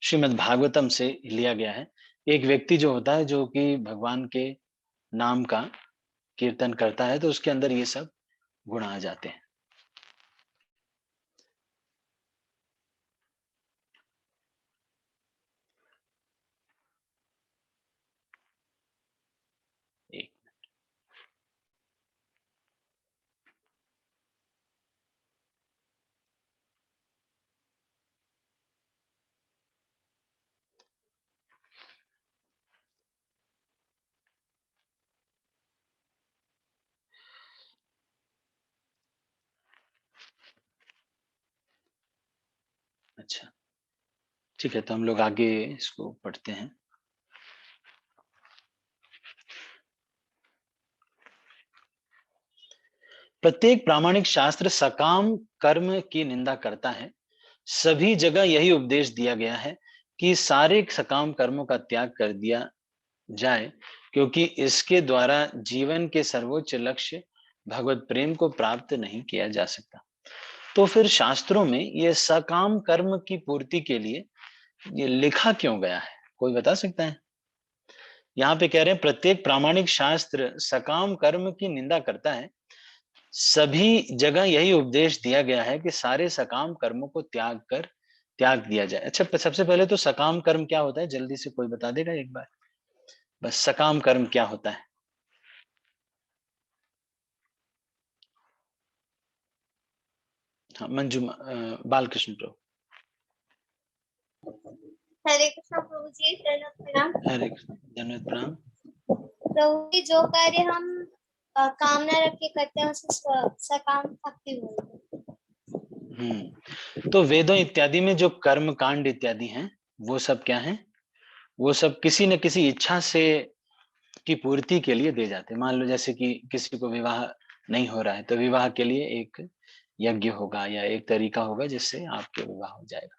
श्रीमद् भागवतम से लिया गया है। एक व्यक्ति जो होता है जो कि भगवान के नाम का कीर्तन करता है तो उसके अंदर ये सब गुण आ जाते हैं। एक अच्छा, ठीक है, तो हम लोग आगे इसको पढ़ते हैं। प्रत्येक प्रामाणिक शास्त्र सकाम कर्म की निंदा करता है। सभी जगह यही उपदेश दिया गया है कि सारे सकाम कर्मों का त्याग कर दिया जाए, क्योंकि इसके द्वारा जीवन के सर्वोच्च लक्ष्य भगवत प्रेम को प्राप्त नहीं किया जा सकता। तो फिर शास्त्रों में ये सकाम कर्म की पूर्ति के लिए ये लिखा क्यों गया है, कोई बता सकता है? यहाँ पे कह रहे हैं प्रत्येक प्रामाणिक शास्त्र सकाम कर्म की निंदा करता है। सभी जगह यही उपदेश दिया गया है कि सारे सकाम कर्मों को त्याग दिया जाए। अच्छा, सबसे पहले तो सकाम कर्म क्या होता है, जल्दी से कोई बता देगा एक बार? बस सकाम कर्म क्या होता है? हाँ, मंजू बालकृष्ण प्रभु।
हरे कृष्ण प्रभु जी, दंडवत प्रणाम।
हरे कृष्ण, दंडवत प्रणाम।
प्रभु जी, जो कार्य हम कामना रख के करते हैं उसे सकाम भक्ति बोलते हैं।
तो वेदों इत्यादि में जो कर्म कांड इत्यादि हैं वो सब क्या है? वो सब किसी न किसी इच्छा से की पूर्ति के लिए दे जाते हैं। मान लो जैसे कि किसी को विवाह नहीं हो रहा है तो विवाह के लिए एक यज्ञ होगा या एक तरीका होगा जिससे आपके विवाह हो जाएगा।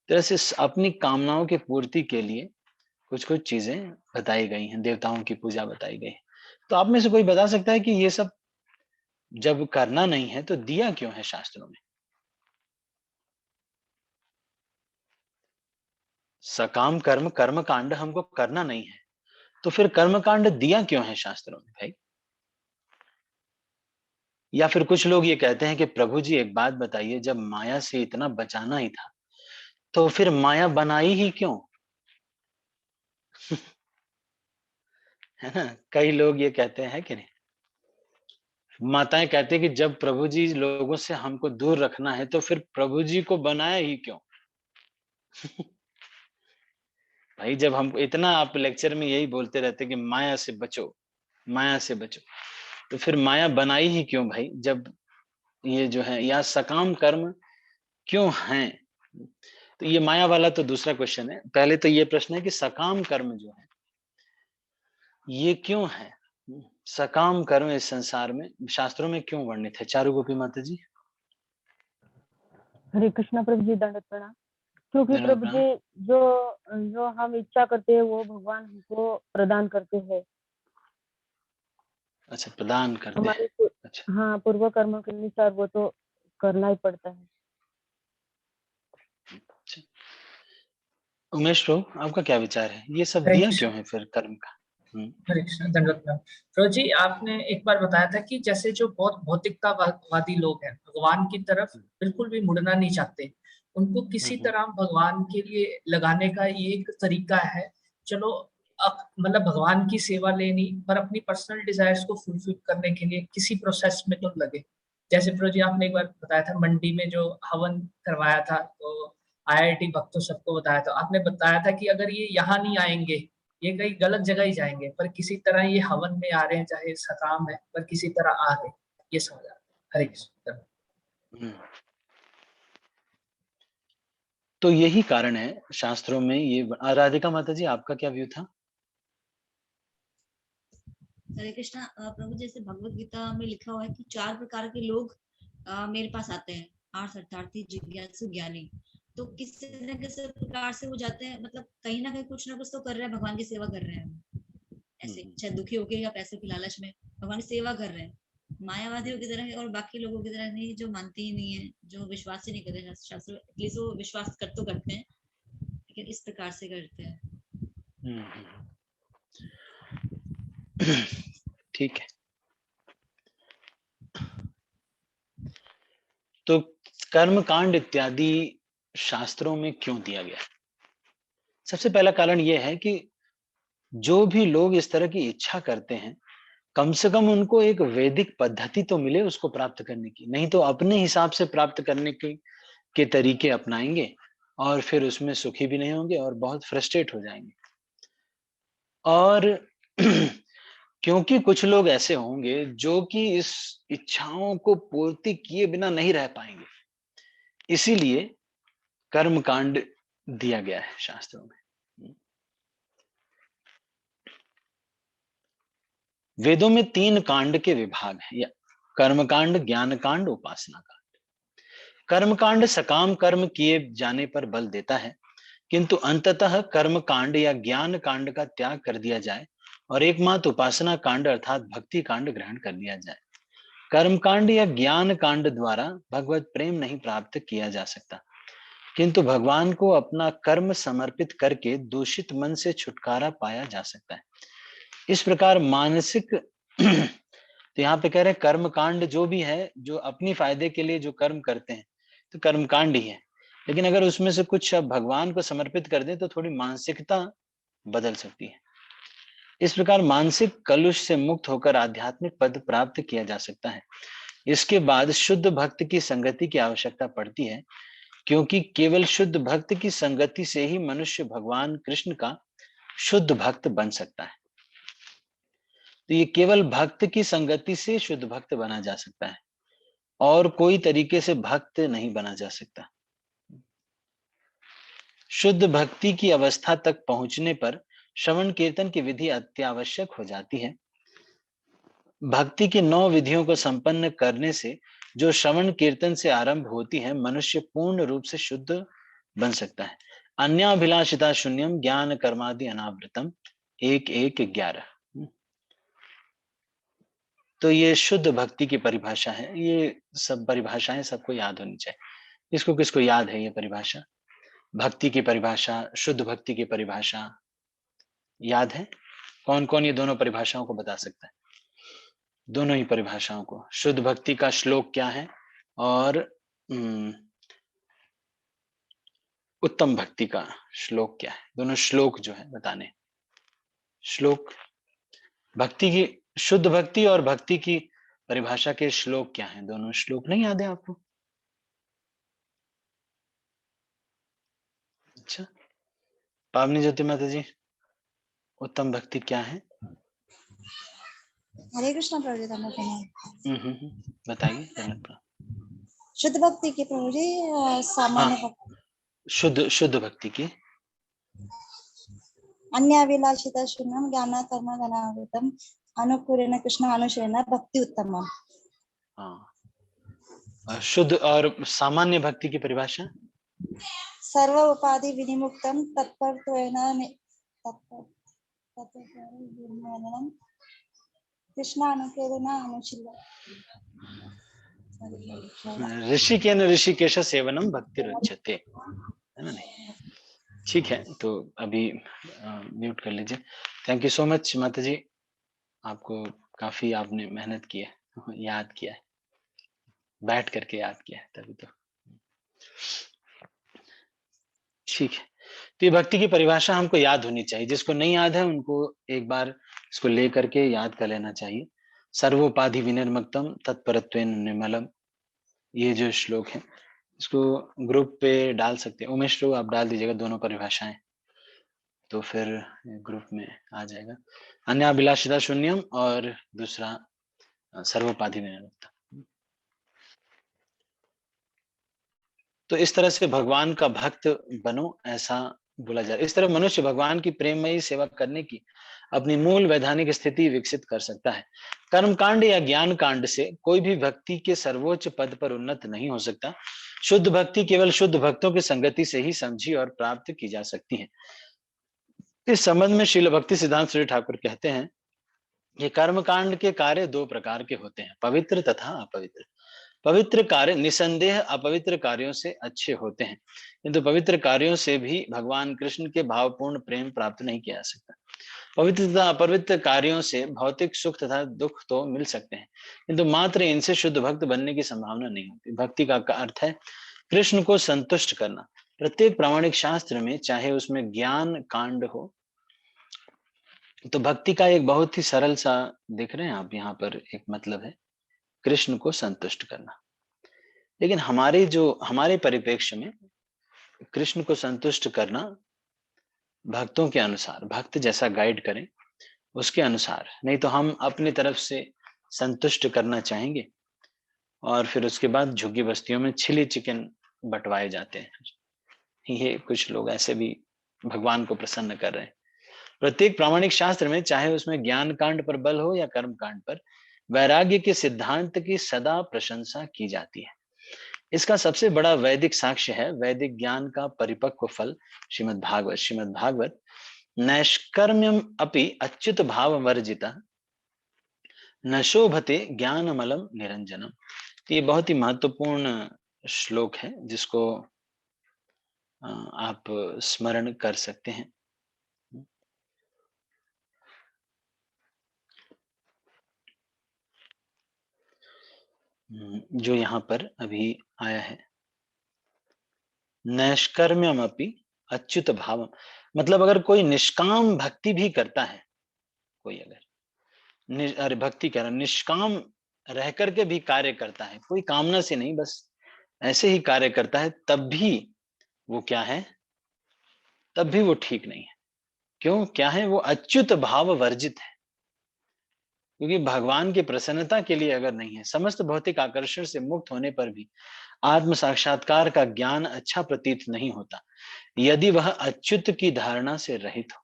तो ऐसे अपनी कामनाओं की पूर्ति के लिए कुछ कुछ चीजें बताई गई हैं, देवताओं की पूजा बताई गई है। तो आप में से कोई बता सकता है कि ये सब जब करना नहीं है तो दिया क्यों है शास्त्रों में? सकाम कर्म कर्म कांड हमको करना नहीं है तो फिर कर्म कांड दिया क्यों है शास्त्रों में भाई? या फिर कुछ लोग ये कहते हैं कि प्रभु जी एक बात बताइए, जब माया से इतना बचाना ही था तो फिर माया बनाई ही क्यों? है ना, कई लोग ये कहते हैं कि नहीं। माताएं कहते हैं कि जब प्रभु जी लोगों से हमको दूर रखना है तो फिर प्रभु जी को बनाया ही क्यों? भाई जब हम इतना, आप लेक्चर में यही बोलते रहते कि माया से बचो, माया से बचो, तो फिर माया बनाई ही क्यों भाई? जब ये जो है या सकाम कर्म क्यों हैं? तो ये माया वाला तो दूसरा क्वेश्चन है। पहले तो ये प्रश्न है कि सकाम कर्म जो है ये क्यों है? सकाम कर्म इस संसार में शास्त्रों में क्यों वर्णित है? चारू गोपी माता जी।
हरे कृष्ण प्रभु जी, दंडवत प्रणाम। क्योंकि
दंडवत
प्रभु
प्रणाम।
जी जो हम इच्छा करते हैं वो भगवान हमको प्रदान करते हैं।
अच्छा, प्रदान करते
हमारे
हैं। अच्छा,
हाँ, पूर्व कर्म के अनुसार वो तो करना ही पड़ता है।
अच्छा। उमेश प्रभु, आपका क्या विचार है, ये सब
हरे
दिया
कृष्ण।
क्यों है फिर कर्म का?
हरे कृष्ण, दंडवत प्रणाम। प्रभु जी, आपने एक बार बताया था कि जैसे जो बहुत भौतिकतावादी लोग हैं भगवान की तरफ बिल्कुल भी मुड़ना नहीं चाहते, उनको किसी तरह भगवान के लिए लगाने का ये एक तरीका है। चलो मतलब भगवान की सेवा लेनी पर अपनी पर्सनल डिजायर्स को फुलफिल करने के लिए किसी प्रोसेस में तो लगे। जैसे प्रभु जी आपने एक बार बताया था मंडी में जो हवन करवाया था, तो IIT भक्तों सबको बताया था, आपने बताया था कि अगर ये यहाँ नहीं आएंगे, ये कहीं गलत जगह ही जाएंगे, पर किसी तरह ये हवन में आ रहे हैं, चाहे सकाम है पर किसी तरह आ रहे, ये समझ आ रहा है। हरे कृष्ण।
तो यही कारण है शास्त्रों में ये। राधिका माता जी, आपका क्या व्यू था?
हरे कृष्णा प्रभु, जैसे भगवत गीता में लिखा हुआ है कि 4 प्रकार के लोग मेरे पास आते हैं, आर्थ अर्थार्थी जिज्ञासु ज्ञानी। तो किसी न किसी प्रकार से वो जाते हैं, मतलब कहीं ना कहीं कुछ ना कुछ तो कर रहे हैं, भगवान की सेवा कर रहे हैं। ऐसे चाहे दुखी होके या पैसे की लालच में भगवान की सेवा कर रहे हैं। मायावादियों की तरह है और बाकी लोगों की तरह नहीं जो मानते ही नहीं है, जो विश्वास ही नहीं करते शास्त्र। एटलीस्ट वो विश्वास कर तो करते हैं लेकिन इस प्रकार से करते हैं।
ठीक है। तो कर्म कांड इत्यादि शास्त्रों में क्यों दिया गया? सबसे पहला कारण यह है कि जो भी लोग इस तरह की इच्छा करते हैं, कम से कम उनको एक वैदिक पद्धति तो मिले उसको प्राप्त करने की, नहीं तो अपने हिसाब से प्राप्त करने के तरीके अपनाएंगे और फिर उसमें सुखी भी नहीं होंगे और बहुत फ्रस्ट्रेट हो जाएंगे। और क्योंकि कुछ लोग ऐसे होंगे जो कि इस इच्छाओं को पूर्ति किए बिना नहीं रह पाएंगे, इसीलिए कर्म कांड दिया गया है शास्त्रों में। वेदों में 3 कांड के विभाग हैं, या कर्म कांड, ज्ञान कांड, उपासना कांड। कर्म कांड सकाम कर्म किए जाने पर बल देता है, किंतु अंततः कर्म कांड या ज्ञान कांड का त्याग कर दिया जाए और एकमात्र उपासना कांड अर्थात भक्ति कांड ग्रहण कर लिया जाए। कर्म कांड या ज्ञान कांड द्वारा भगवत प्रेम नहीं प्राप्त किया जा सकता, किंतु भगवान को अपना कर्म समर्पित करके दूषित मन से छुटकारा पाया जा सकता है। इस प्रकार मानसिक तो यहाँ पे कह रहे हैं कर्म कांड जो भी है, जो अपनी फायदे के लिए जो कर्म करते हैं तो कर्म कांड ही है, लेकिन अगर उसमें से कुछ भगवान को समर्पित कर दें तो थोड़ी मानसिकता बदल सकती है। इस प्रकार मानसिक कलुष से मुक्त होकर आध्यात्मिक पद प्राप्त किया जा सकता है। इसके बाद शुद्ध भक्त की संगति की आवश्यकता पड़ती है, क्योंकि केवल शुद्ध भक्त की संगति से ही मनुष्य भगवान कृष्ण का शुद्ध भक्त बन सकता है। तो ये केवल भक्त की संगति से शुद्ध भक्त बना जा सकता है, और कोई तरीके से भक्त नहीं बना जा सकता। शुद्ध भक्ति की अवस्था तक पहुंचने पर श्रवण कीर्तन की विधि अत्यावश्यक हो जाती है। भक्ति की 9 विधियों को संपन्न करने से जो श्रवण कीर्तन से आरंभ होती है, मनुष्य पूर्ण रूप से शुद्ध बन सकता है। अन्याभिलाषिता शून्यम ज्ञान कर्मादि अनावृतम 1:1:11। तो ये शुद्ध भक्ति की परिभाषा है। ये सब परिभाषाएं सबको याद होनी चाहिए। किसको किसको याद है ये परिभाषा? भक्ति की परिभाषा, शुद्ध भक्ति की परिभाषा याद है? कौन कौन ये दोनों परिभाषाओं को बता सकता है? दोनों ही परिभाषाओं को। शुद्ध भक्ति का श्लोक क्या है और उत्तम भक्ति का श्लोक क्या है? दोनों श्लोक जो है बताने। श्लोक भक्ति की, शुद्ध भक्ति और भक्ति की परिभाषा के श्लोक क्या हैं? दोनों श्लोक नहीं याद है आपको? अच्छा, पावनी ज्योति माता जी, उत्तम भक्ति क्या है?
हरे कृष्ण प्रभु जी,
बताइए।
शुद्ध भक्ति की प्रभु जी, सामान्य भक्ति।
शुद्ध भक्ति की
अन्याभिलाषिता शून्यम ज्ञान कर्म अनावृतम अनुकूलेन कृष्ण अनुशयन भक्ति उत्तमम।
हाँ, शुद्ध और सामान्य भक्ति की परिभाषा
सर्व उपाधि विनिमुक्तम तत्परत्वेन कृष्ण अनुकूलेन अनुशीलन।
ऋषिकेन ऋषिकेश सेवनम भक्ति रुच्यते, है ना? नहीं, ठीक है, तो अभी म्यूट कर लीजिए। थैंक यू सो मच माता जी, आपको काफी आपने मेहनत की है, याद किया है, बैठ करके याद किया है तभी तो। ठीक है, तो ये भक्ति की परिभाषा हमको याद होनी चाहिए। जिसको नहीं याद है उनको एक बार इसको ले करके याद कर लेना चाहिए। सर्वोपाधि विनिर्मुक्तम तत्परत्वेन निर्मलम, ये जो श्लोक है इसको ग्रुप पे डाल सकते हैं। उमेश लोग आप डाल दीजिएगा दोनों परिभाषाएं, तो फिर ग्रुप में आ जाएगा। अन्याभिलाषिता शून्यम और दूसरा सर्वोपाधि विनिर्मुक्तम। तो इस तरह से भगवान का भक्त बनो, ऐसा बोला जाए। इस तरह मनुष्य भगवान की प्रेममयी सेवा करने की अपनी मूल वैधानिक स्थिति विकसित कर सकता है। कर्म कांड या ज्ञान कांड से कोई भी भक्ति के सर्वोच्च पद पर उन्नत नहीं हो सकता। शुद्ध भक्ति केवल शुद्ध भक्तों की संगति से ही समझी और प्राप्त की जा सकती है। इस संबंध में श्रील भक्ति सिद्धांत सूर्य ठाकुर कहते हैं ये कर्म कांड के कार्य दो प्रकार के होते हैं, पवित्र तथा अपवित्र। पवित्र कार्य निसंदेह अपवित्र कार्यों से अच्छे होते हैं, किंतु पवित्र कार्यों से भी भगवान कृष्ण के भावपूर्ण प्रेम प्राप्त नहीं किया जा सकता। पवित्र तथा अपवित्र कार्यों से भौतिक सुख तथा दुख तो मिल सकते हैं, किंतु मात्र इनसे शुद्ध भक्त बनने की संभावना नहीं होती। भक्ति का अर्थ है कृष्ण को संतुष्ट करना। प्रत्येक प्रामाणिक शास्त्र में, चाहे उसमें ज्ञान कांड हो, तो भक्ति का एक बहुत ही सरल सा देख रहे हैं आप यहाँ पर एक मतलब है कृष्ण को संतुष्ट करना। लेकिन हमारे परिप्रेक्ष्य में कृष्ण को संतुष्ट करना भक्तों के अनुसार, भक्त जैसा गाइड करें उसके अनुसार, नहीं तो हम अपनी तरफ से संतुष्ट करना चाहेंगे और फिर उसके बाद झुग्गी बस्तियों में चिली चिकन बंटवाए जाते हैं। ये कुछ लोग ऐसे भी भगवान को प्रसन्न कर रहे हैं। प्रत्येक प्रामाणिक शास्त्र में, चाहे उसमें ज्ञान कांड पर बल हो या कर्म कांड पर, वैराग्य के सिद्धांत की सदा प्रशंसा की जाती है। इसका सबसे बड़ा वैदिक साक्ष्य है वैदिक ज्ञान का परिपक्व फल श्रीमद् भागवत। नैष्कर्म्यम अपि अच्युत भाव वर्जिता न शोभते ज्ञानमलम निरंजनम। तो ये बहुत ही महत्वपूर्ण श्लोक है जिसको आप स्मरण कर सकते हैं। जो यहाँ पर अभी आया है, नैष्कर्म्यम अपि अच्युत भावम, मतलब अगर कोई निष्काम भक्ति भी करता है, कोई अगर भक्ति कह रहा निष्काम रह करके भी कार्य करता है, कोई कामना से नहीं, बस ऐसे ही कार्य करता है, तब भी वो क्या है, तब भी वो ठीक नहीं है। क्यों? क्या है? वो अच्युत भाव वर्जित है। क्योंकि भगवान की प्रसन्नता के लिए अगर नहीं है, समस्त भौतिक आकर्षण से मुक्त होने पर भी आत्म साक्षात्कार का ज्ञान अच्छा प्रतीत नहीं होता, यदि वह अच्युत की धारणा से रहित हो,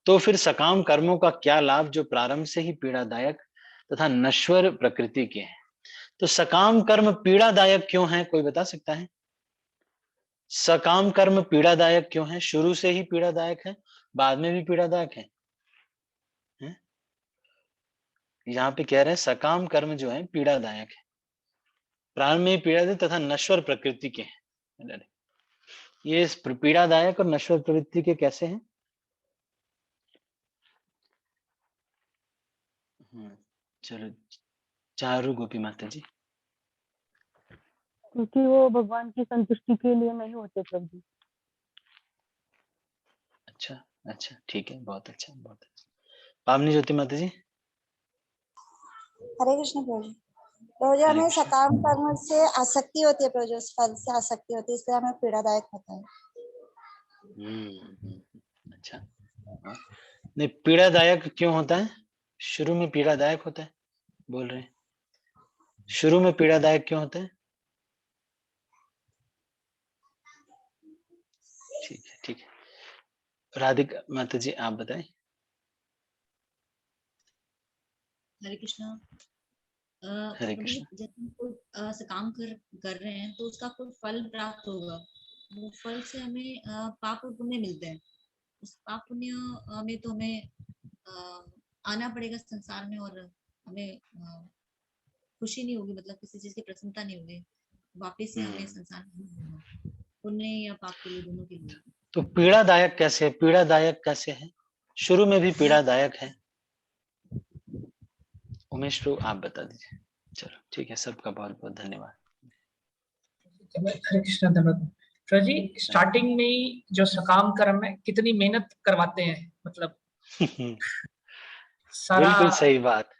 तो फिर सकाम कर्मों का क्या लाभ जो प्रारंभ से ही पीड़ादायक तथा नश्वर प्रकृति के हैं। तो सकाम कर्म पीड़ादायक क्यों है? कोई बता सकता है? सकाम कर्म पीड़ादायक क्यों है? शुरू से ही पीड़ादायक है, बाद में भी पीड़ादायक है? यहाँ पे कह रहे हैं सकाम कर्म जो है पीड़ादायक है, प्रारंभ में पीड़ादायक तथा नश्वर प्रकृति के हैं। ये पीड़ादायक और नश्वर प्रवृत्ति के कैसे हैं? चलो चारू गोपी माता जी।
क्योंकि वो भगवान की संतुष्टि के लिए नहीं होते प्रभु जी।
अच्छा, ठीक है, बहुत अच्छा। पावनी ज्योति माता जी।
हरे कृष्ण प्रभु जी। प्रभु जी, हमें सकाम कर्म से आसक्ति होती है प्रभु जी, उस फल से आसक्ति होती है, इसलिए हमें पीड़ादायक होता है।
अच्छा, नहीं पीड़ादायक क्यों होता है? शुरू में पीड़ादायक होता है बोल रहे हैं, शुरू में पीड़ादायक क्यों होता है? ठीक है, राधिका माता जी आप बताएं।
हरे कृष्णा।
हरे कृष्ण।
जब हम कोई सकाम कर रहे हैं तो उसका कोई फल प्राप्त होगा, वो फल से हमें पाप और पुण्य मिलते हैं। उस पाप पुण्य में तो हमें आना पड़ेगा संसार में, और हमें खुशी नहीं होगी, मतलब किसी चीज की प्रसन्नता नहीं होगी, वापिस से हमें संसार में पुण्य या पाप के लिए, दोनों के लिए।
तो पीड़ादायक कैसे है? पीड़ादायक कैसे है? शुरू में भी पीड़ादायक है। उमेश प्रभु आप बता दीजिए। चलो ठीक है, सबका बहुत बहुत धन्यवाद।
हरे कृष्ण। धन्यवाद प्रभु जी। स्टार्टिंग में ही जो सकाम कर्म है कितनी मेहनत करवाते हैं, मतलब सारा।
बिल्कुल सही बात।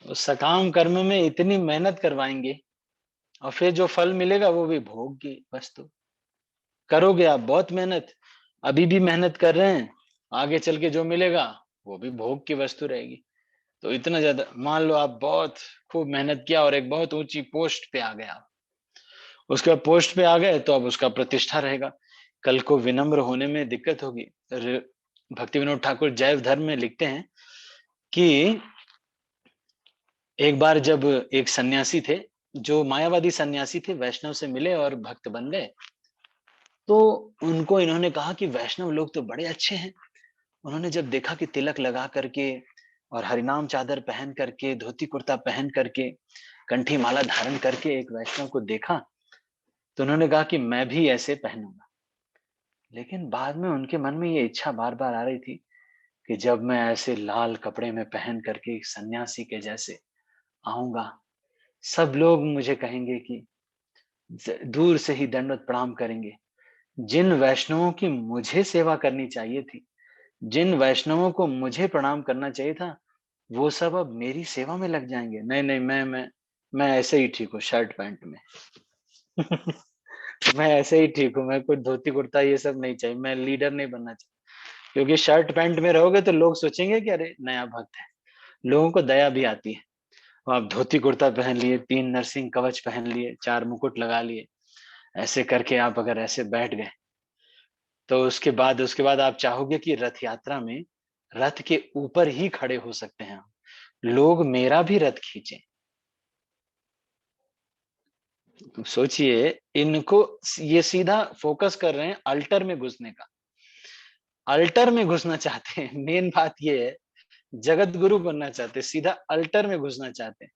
सकाम कर्म में इतनी मेहनत करवाएंगे और फिर जो फल मिलेगा वो भी भोग की वस्तु। करोगे आप बहुत मेहनत, अभी भी मेहनत कर रहे हैं, आगे चल के जो मिलेगा वो भी भोग की वस्तु रहेगी। तो इतना ज्यादा, मान लो आप बहुत खूब मेहनत किया और एक बहुत ऊंची पोस्ट पे आ गया, उसके बाद पोस्ट पे आ गए तो अब उसका प्रतिष्ठा रहेगा, कल को विनम्र होने में दिक्कत होगी। भक्ति विनोद ठाकुर जैव धर्म में लिखते हैं कि एक बार जब एक सन्यासी थे, जो मायावादी सन्यासी थे, वैष्णव से मिले और भक्त बन गए, तो उनको इन्होंने कहा कि वैष्णव लोग तो बड़े अच्छे हैं। उन्होंने जब देखा कि तिलक लगा करके और हरिनाम चादर पहन करके, धोती कुर्ता पहन करके, कंठी माला धारण करके एक वैष्णव को देखा, तो उन्होंने कहा कि मैं भी ऐसे पहनूंगा। लेकिन बाद में उनके मन में ये इच्छा बार बार आ रही थी कि जब मैं ऐसे लाल कपड़े में पहन करके एक सन्यासी के जैसे आऊंगा, सब लोग मुझे कहेंगे कि दूर से ही दंडवत प्रणाम करेंगे। जिन वैष्णवों की मुझे सेवा करनी चाहिए थी, जिन वैष्णवों को मुझे प्रणाम करना चाहिए था, वो सब अब मेरी सेवा में लग जाएंगे। नहीं नहीं, मैं ऐसे ही ठीक हूँ शर्ट पैंट में। मैं ऐसे ही ठीक हूँ, मैं कोई धोती कुर्ता ये सब नहीं चाहिए, मैं लीडर नहीं बनना चाहिए। क्योंकि शर्ट पैंट में रहोगे तो लोग सोचेंगे कि अरे नया भक्त है, लोगों को दया भी आती है। आप धोती कुर्ता पहन लिए, 3 नरसिंह कवच पहन लिए, 4 मुकुट लगा लिए, ऐसे करके आप अगर ऐसे बैठ गए, तो उसके बाद आप चाहोगे कि रथ यात्रा में रथ के ऊपर ही खड़े हो सकते हैं, लोग मेरा भी रथ खींचे। सोचिए, इनको ये सीधा फोकस कर रहे हैं अल्टर में घुसने का, अल्टर में घुसना चाहते हैं। मेन बात ये है, जगत गुरु बनना चाहते हैं, सीधा अल्टर में घुसना चाहते हैं,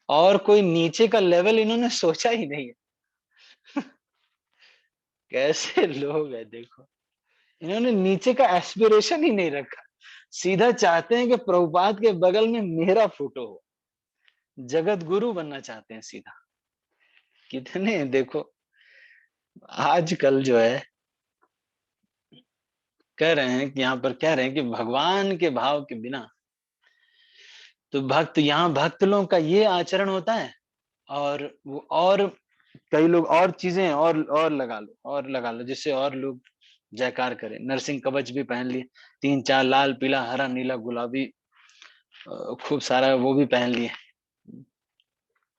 और कोई नीचे का लेवल इन्होंने सोचा ही नहीं है। कैसे लोग हैं देखो, इन्होंने नीचे का एस्पिरेशन ही नहीं रखा, सीधा चाहते हैं कि प्रभुपाद के बगल में मेरा फोटो हो, जगत गुरु बनना चाहते हैं सीधा। कितने देखो आजकल जो है कह रहे हैं कि यहाँ पर कह रहे हैं कि भगवान के भाव के बिना तो यहाँ भक्त लोगों का ये आचरण होता है, और कई लोग और चीजें और लगा लो जिससे और लोग जयकार करें। नरसिंह कवच भी पहन लिए, 3-4 लाल पीला हरा नीला गुलाबी, खूब सारा वो भी पहन लिए,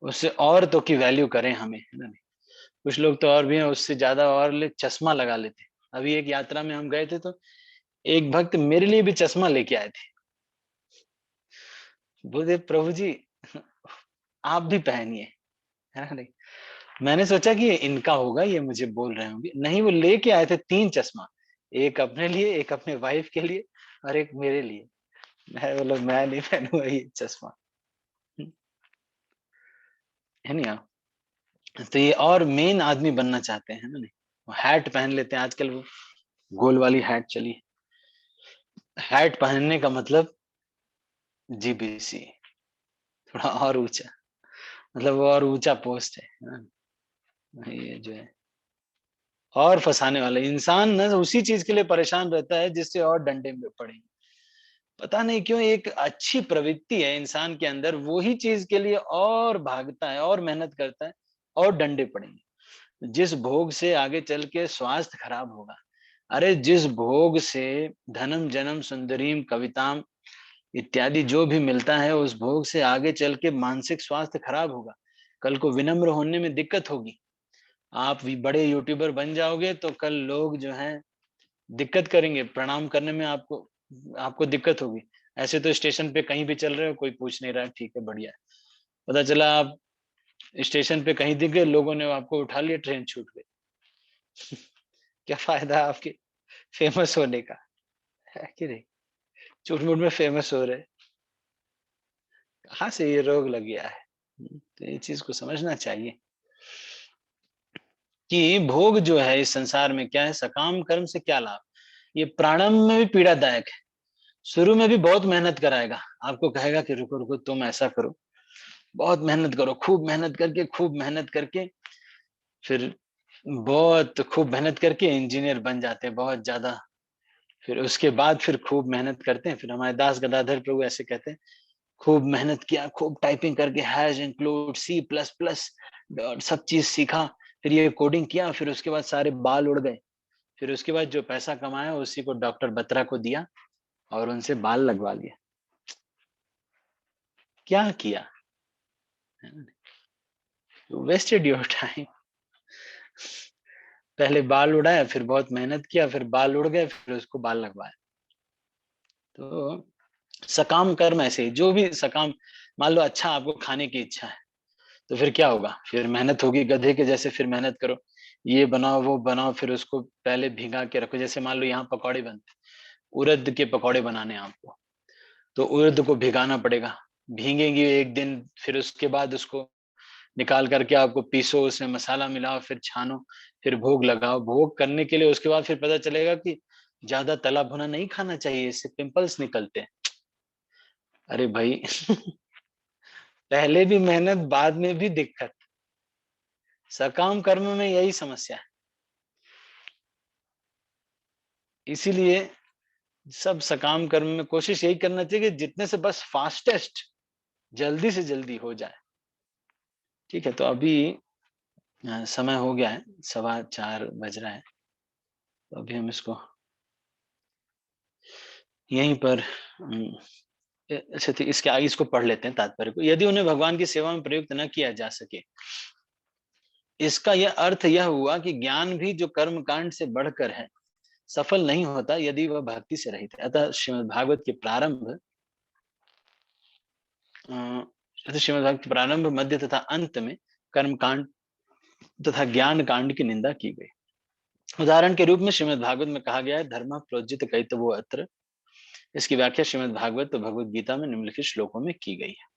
उससे और तो की वैल्यू करें हमें, है ना। कुछ लोग तो और भी हैं, उससे ज्यादा और ले चश्मा लगा लेते। अभी एक यात्रा में हम गए थे तो एक भक्त मेरे लिए भी चश्मा लेके आए थे। बोले प्रभु जी आप भी पहनिए, है ना। नहीं, मैंने सोचा कि ये इनका होगा, ये मुझे बोल रहे होंगे, नहीं वो लेके आए थे 3 चश्मा, एक अपने लिए, एक अपने वाइफ के लिए, और एक मेरे लिए। मैं बोला मैं नहीं पहनूंगा ये चश्मा, है नहीं। तो ये और मेन आदमी बनना चाहते हैं ना, नहीं वो हैट पहन लेते हैं आजकल, वो गोल वाली हैट चली है। हैट पहनने का मतलब जीबीसी, थोड़ा और ऊंचा, मतलब वो और ऊंचा पोस्ट है ना? ये जो है और फंसाने वाला इंसान ना उसी चीज के लिए परेशान रहता है जिससे और डंडे में पड़े। पता नहीं क्यों एक अच्छी प्रवृत्ति है इंसान के अंदर, वो ही चीज के लिए और भागता है और मेहनत करता है और डंडे पड़ेंगे। जिस भोग से आगे चल के स्वास्थ्य खराब होगा, अरे जिस भोग से धनम जन्म सुंदरीम कविताम इत्यादि जो भी मिलता है, उस भोग से आगे चल के मानसिक स्वास्थ्य खराब होगा, कल को विनम्र होने में दिक्कत होगी। आप भी बड़े यूट्यूबर बन जाओगे तो कल लोग जो हैं दिक्कत करेंगे प्रणाम करने में, आपको आपको दिक्कत होगी। ऐसे तो स्टेशन पे कहीं भी चल रहे हो, कोई पूछ नहीं रहा, ठीक है बढ़िया है। पता चला आप स्टेशन पे कहीं दिख गए, लोगों ने आपको उठा लिया, ट्रेन छूट गई। क्या फायदा आपके फेमस होने का, है कि नहीं। झूठ मूठ में फेमस हो रहे, कहाँ से ये रोग लग गया है। तो ये चीज को समझना चाहिए कि भोग जो है इस संसार में क्या है, सकाम कर्म से क्या लाभ। ये प्रारंभ में भी पीड़ादायक है, शुरू में भी बहुत मेहनत कराएगा, आपको कहेगा कि रुको रुको तुम ऐसा करो, बहुत मेहनत करो, खूब मेहनत करके फिर बहुत खूब मेहनत करके इंजीनियर बन जाते हैं बहुत ज्यादा। फिर उसके बाद फिर खूब मेहनत करते हैं, फिर हमारे दास गदाधर प्रभु ऐसे कहते हैं, खूब मेहनत किया, खूब टाइपिंग करके हैश इंक्लूड C++ सब चीज सीखा, फिर ये कोडिंग किया, फिर उसके बाद सारे बाल उड़ गए, फिर उसके बाद जो पैसा कमाया उसी को डॉक्टर बत्रा को दिया और उनसे बाल लगवा लिया। क्या किया, वेस्टेड योर टाइम। पहले बाल उड़ाया, फिर बहुत मेहनत किया, फिर बाल उड़ गए, फिर उसको बाल लगवाया। तो सकाम कर्म ऐसे ही, जो भी सकाम, मान लो अच्छा आपको खाने की इच्छा है तो फिर क्या होगा, फिर मेहनत होगी गधे के जैसे, फिर मेहनत करो, ये बनाओ वो बनाओ, फिर उसको पहले भिगा के रखो। जैसे मान लो यहाँ पकौड़े बनते, उड़द के पकौड़े बनाने आपको, तो उड़द को भिगाना पड़ेगा, भीगेंगी एक दिन, फिर उसके बाद उसको निकाल करके आपको पीसो, उसमें मसाला मिलाओ, फिर छानो, फिर भोग लगाओ। भोग करने के लिए उसके बाद फिर पता चलेगा कि ज्यादा तला भुना नहीं खाना चाहिए, इससे पिंपल्स निकलते हैं। अरे भाई पहले भी मेहनत, बाद में भी दिक्कत। सकाम कर्म में यही समस्या है। इसीलिए सब सकाम कर्म में कोशिश यही करना चाहिए कि जितने से बस फास्टेस्ट, जल्दी से जल्दी हो जाए। ठीक है, तो अभी समय हो गया है, 4:15 बज रहा है, तो अभी हम इसको यहीं पर अच्छा, तो इसके आगे इसको पढ़ लेते हैं तात्पर्य को। यदि उन्हें भगवान की सेवा में प्रयुक्त न किया जा सके, इसका यह अर्थ यह हुआ कि ज्ञान भी जो कर्म कांड से बढ़कर है, सफल नहीं होता यदि वह भक्ति से रहित है। अतः श्रीमद् भागवत के प्रारंभ, मध्य तथा अंत में कर्म कांड तथा ज्ञान कांड की निंदा की गई। उदाहरण के रूप में श्रीमद् भागवत में कहा गया है, धर्म प्रोज्जित कैतवो अत्र। इसकी व्याख्या श्रीमद् भागवत तो भगवत गीता में निम्नलिखित श्लोकों में की गई है।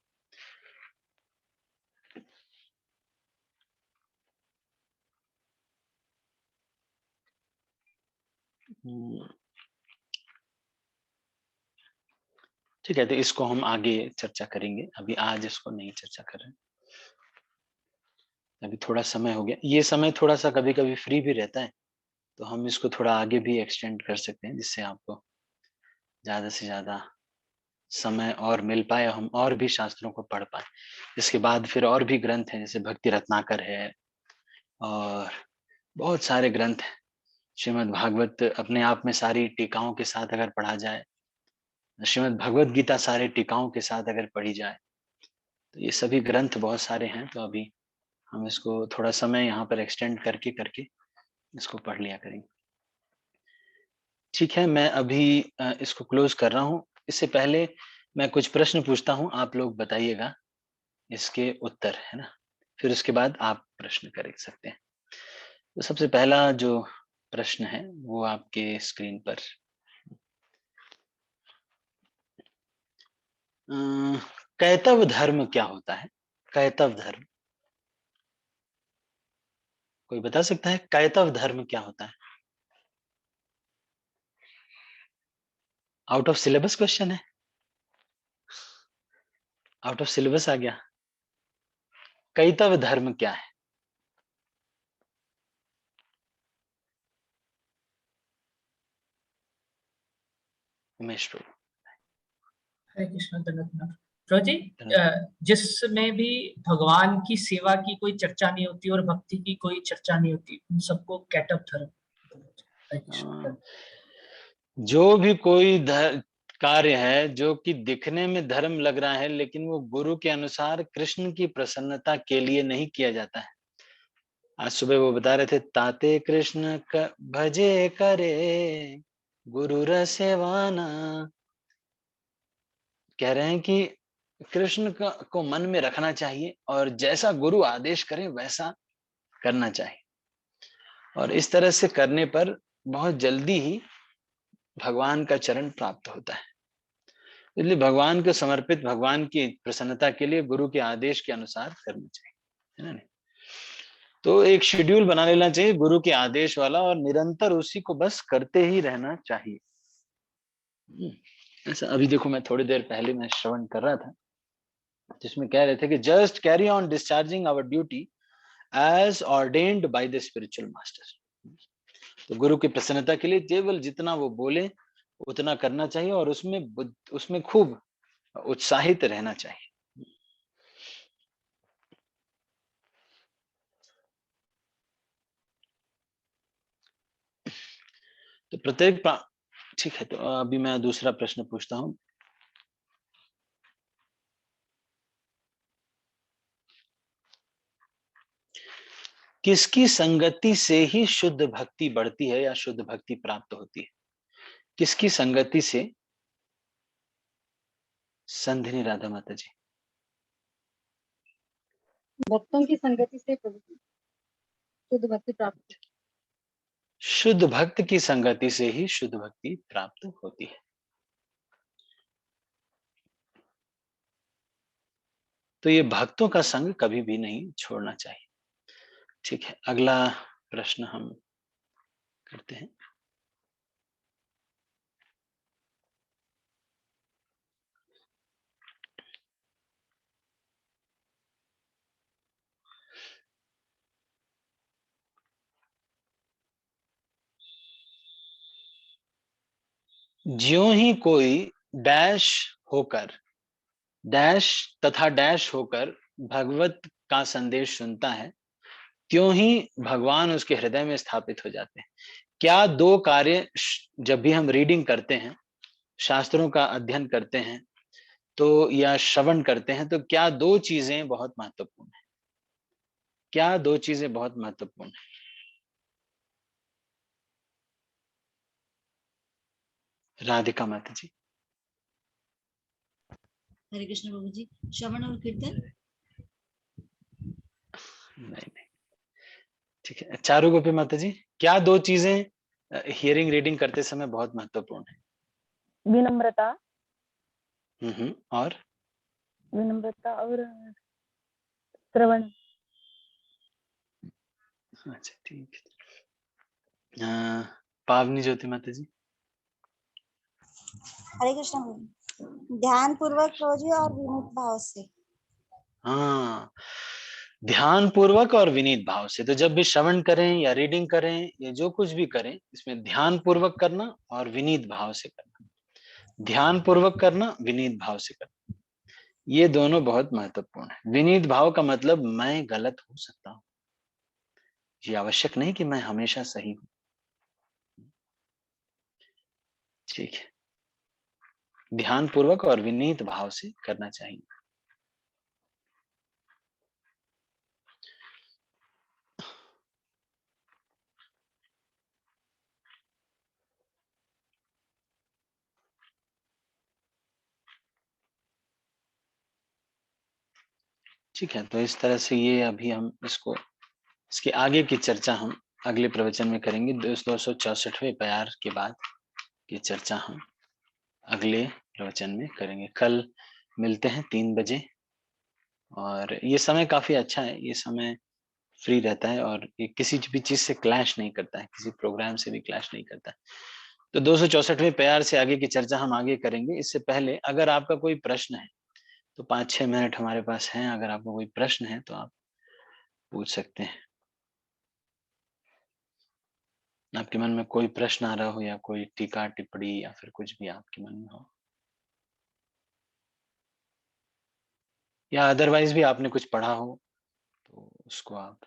ठीक है, तो इसको हम आगे चर्चा करेंगे, अभी आज इसको नहीं चर्चा कर रहे। अभी थोड़ा समय हो गया, ये समय थोड़ा सा कभी कभी फ्री भी रहता है, तो हम इसको थोड़ा आगे भी एक्सटेंड कर सकते हैं, जिससे आपको ज्यादा से ज्यादा समय और मिल पाए, हम और भी शास्त्रों को पढ़ पाए। इसके बाद फिर और भी ग्रंथ हैं, जैसे भक्ति रत्नाकर है और बहुत सारे ग्रंथ हैं। श्रीमद् भागवत अपने आप में सारी टीकाओं के साथ अगर पढ़ा जाए, श्रीमद् भगवत गीता सारे टीकाओं के साथ अगर पढ़ी जाए, तो ये सभी ग्रंथ बहुत सारे हैं। तो अभी हम इसको थोड़ा समय यहाँ पर एक्सटेंड करके करके इसको पढ़ लिया करेंगे। ठीक है, मैं अभी इसको क्लोज कर रहा हूँ। इससे पहले मैं कुछ प्रश्न पूछता हूँ, आप लोग बताइएगा इसके उत्तर, है ना। फिर उसके बाद आप प्रश्न कर सकते हैं। तो सबसे पहला जो प्रश्न है वो आपके स्क्रीन पर, कैतव धर्म क्या होता है? कैतव धर्म कोई बता सकता है? कैतव धर्म क्या होता है? आउट ऑफ सिलेबस क्वेश्चन है, आउट ऑफ सिलेबस आ गया। कैतव धर्म क्या है? उमेश प्रभु।
हरे कृष्ण। धन्यवाद प्रभु जी। जिसमें भी भगवान की सेवा की कोई चर्चा नहीं होती और भक्ति की कोई चर्चा नहीं होती, उन सबको कैटअप धर्म।
जो भी कोई कार्य है जो कि दिखने में धर्म लग रहा है, लेकिन वो गुरु के अनुसार कृष्ण की प्रसन्नता के लिए नहीं किया जाता है। आज सुबह वो बता रहे थे, ताते कृष्ण भजे करे गुरु रसेवाना। कह रहे हैं कि कृष्ण को मन में रखना चाहिए और जैसा गुरु आदेश करे वैसा करना चाहिए, और इस तरह से करने पर बहुत जल्दी ही भगवान का चरण प्राप्त होता है। इसलिए भगवान को समर्पित, भगवान की प्रसन्नता के लिए गुरु के आदेश के अनुसार करना चाहिए, है ना। तो एक शेड्यूल बना लेना चाहिए गुरु के आदेश वाला, और निरंतर उसी को बस करते ही रहना चाहिए। ऐसा अभी देखो, मैं थोड़ी देर पहले मैं श्रवण कर रहा था, जिसमें कह रहे थे कि just carry on discharging our duty as ordained by the spiritual master. तो गुरु की प्रसन्नता के लिए केवल जितना वो बोले उतना करना चाहिए, और उसमें खूब उत्साहित रहना चाहिए। तो प्रत्येक ठीक है, तो अभी मैं दूसरा प्रश्न पूछता हूं। किसकी संगति से ही शुद्ध भक्ति बढ़ती है या शुद्ध भक्ति प्राप्त होती है? किसकी संगति से? संधिनी राधा माता जी।
भक्तों की संगति से शुद्ध भक्ति प्राप्त।
शुद्ध भक्त की संगति से ही शुद्ध भक्ति प्राप्त होती है। तो ये भक्तों का संग कभी भी नहीं छोड़ना चाहिए। ठीक है, अगला प्रश्न हम करते हैं। ज्यों ही कोई डैश होकर डैश तथा डैश होकर भगवत का संदेश सुनता है, त्यों ही भगवान उसके हृदय में स्थापित हो जाते हैं। क्या दो कार्य जब भी हम रीडिंग करते हैं, शास्त्रों का अध्ययन करते हैं, तो या श्रवण करते हैं, तो क्या दो चीजें बहुत महत्वपूर्ण है? क्या दो चीजें बहुत महत्वपूर्ण है? राधिका माता जी।
हरे कृष्ण प्रभु जी, श्रवण और कीर्तन।
नहीं, ठीक है। चारू गोपी माता जी, क्या दो चीजें हियरिंग रीडिंग करते समय बहुत महत्वपूर्ण है?
विनम्रता।
और
विनम्रता और श्रवण।
अच्छा, ठीक है। पावनी ज्योति माता जी।
हरे कृष्ण ध्यान पूर्वक प्रभु और विनीत भाव से।
हाँ, ध्यान पूर्वक और विनीत भाव से। तो जब भी श्रवण करें या रीडिंग करें या जो कुछ भी करें, इसमें ध्यान पूर्वक करना और विनीत भाव से करना। ध्यान पूर्वक करना, विनीत भाव से करना, ये दोनों बहुत महत्वपूर्ण है। विनीत भाव का मतलब मैं गलत हो सकता हूं, ये आवश्यक नहीं कि मैं हमेशा सही हूं। ठीक है, ध्यान पूर्वक और विनीत भाव से करना चाहिए। ठीक है, तो इस तरह से ये अभी हम इसके आगे की चर्चा हम अगले प्रवचन में करेंगे। 264वें प्यार के बाद की चर्चा हम अगले प्रवचन में करेंगे। कल मिलते हैं 3 बजे, और ये समय काफी अच्छा है। ये समय फ्री रहता है और ये किसी भी चीज से क्लैश नहीं करता है, किसी प्रोग्राम से भी क्लैश नहीं करता है। तो 264वें प्यार से आगे की चर्चा हम आगे करेंगे। इससे पहले अगर आपका कोई प्रश्न है तो 5-6 मिनट हमारे पास हैं। अगर आपको कोई प्रश्न है तो आप पूछ सकते हैं। आपके मन में कोई प्रश्न आ रहा हो या कोई टीका टिप्पणी या फिर कुछ भी आपके मन में हो, या अदरवाइज भी आपने कुछ पढ़ा हो तो उसको आप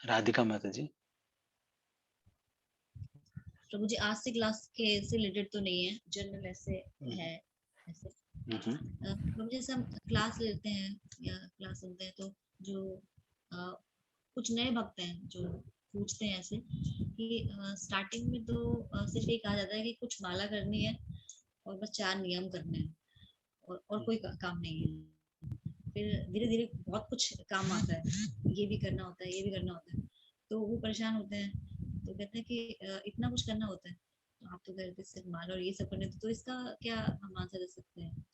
राधिका माता जी।
प्रभु जी, आज से क्लास के से रिलेटेड तो नहीं है, जनरल ऐसे है ऐसे। प्रभु जी, हम क्लास लेते हैं या क्लास सुनते हैं तो जो कुछ नए भक्त हैं जो पूछते हैं ऐसे कि स्टार्टिंग में तो सिर्फ ये कहा जाता है कि कुछ माला करनी है और बस 4 नियम करने हैं और कोई काम नहीं है। फिर धीरे धीरे बहुत कुछ काम आता है, ये भी करना होता है, ये भी करना होता है, तो वो परेशान होते हैं। तो कहते हैं कि इतना कुछ करना होता है, तो आप तो कहते सिर्फ माला और ये सब करने, तो इसका क्या हम आंसर दे सकते हैं?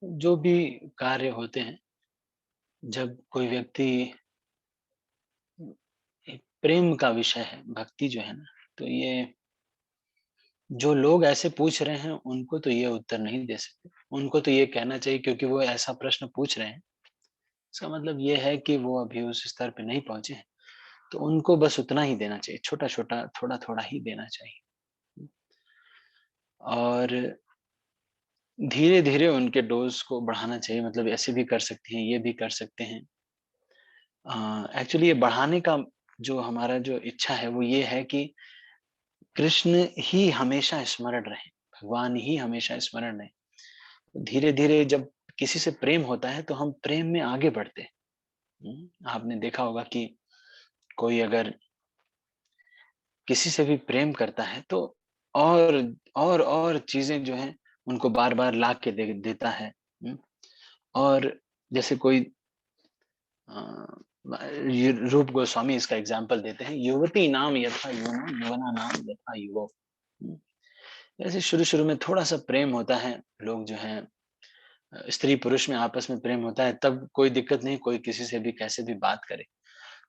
जो भी कार्य होते हैं, जब कोई व्यक्ति, प्रेम का विषय है, भक्ति जो है ना, तो ये जो लोग ऐसे पूछ रहे हैं उनको तो ये उत्तर नहीं दे सकते। उनको तो ये कहना चाहिए, क्योंकि वो ऐसा प्रश्न पूछ रहे हैं, इसका मतलब ये है कि वो अभी उस स्तर पे नहीं पहुंचे हैं। तो उनको बस उतना ही देना चाहिए, छोटा छोटा थोड़ा थोड़ा ही देना चाहिए, और धीरे धीरे उनके डोज को बढ़ाना चाहिए। मतलब ऐसे भी कर सकते हैं, ये भी कर सकते हैं। एक्चुअली ये बढ़ाने का जो हमारा जो इच्छा है वो ये है कि कृष्ण ही हमेशा स्मरण रहे, भगवान ही हमेशा स्मरण रहे। धीरे धीरे जब किसी से प्रेम होता है तो हम प्रेम में आगे बढ़ते हैं। आपने देखा होगा कि कोई अगर किसी से भी प्रेम करता है तो और और चीजें जो हैं उनको बार-बार ला के देता है। और जैसे कोई रूप गोस्वामी इसका एग्जाम्पल देते हैं, युवती नाम यथा युवनो युवना नाम यथा युवो। जैसे शुरू-शुरू में थोड़ा-सा प्रेम होता है, लोग जो हैं स्त्री पुरुष में आपस में प्रेम होता है, तब कोई दिक्कत नहीं, कोई किसी से भी कैसे भी बात करे।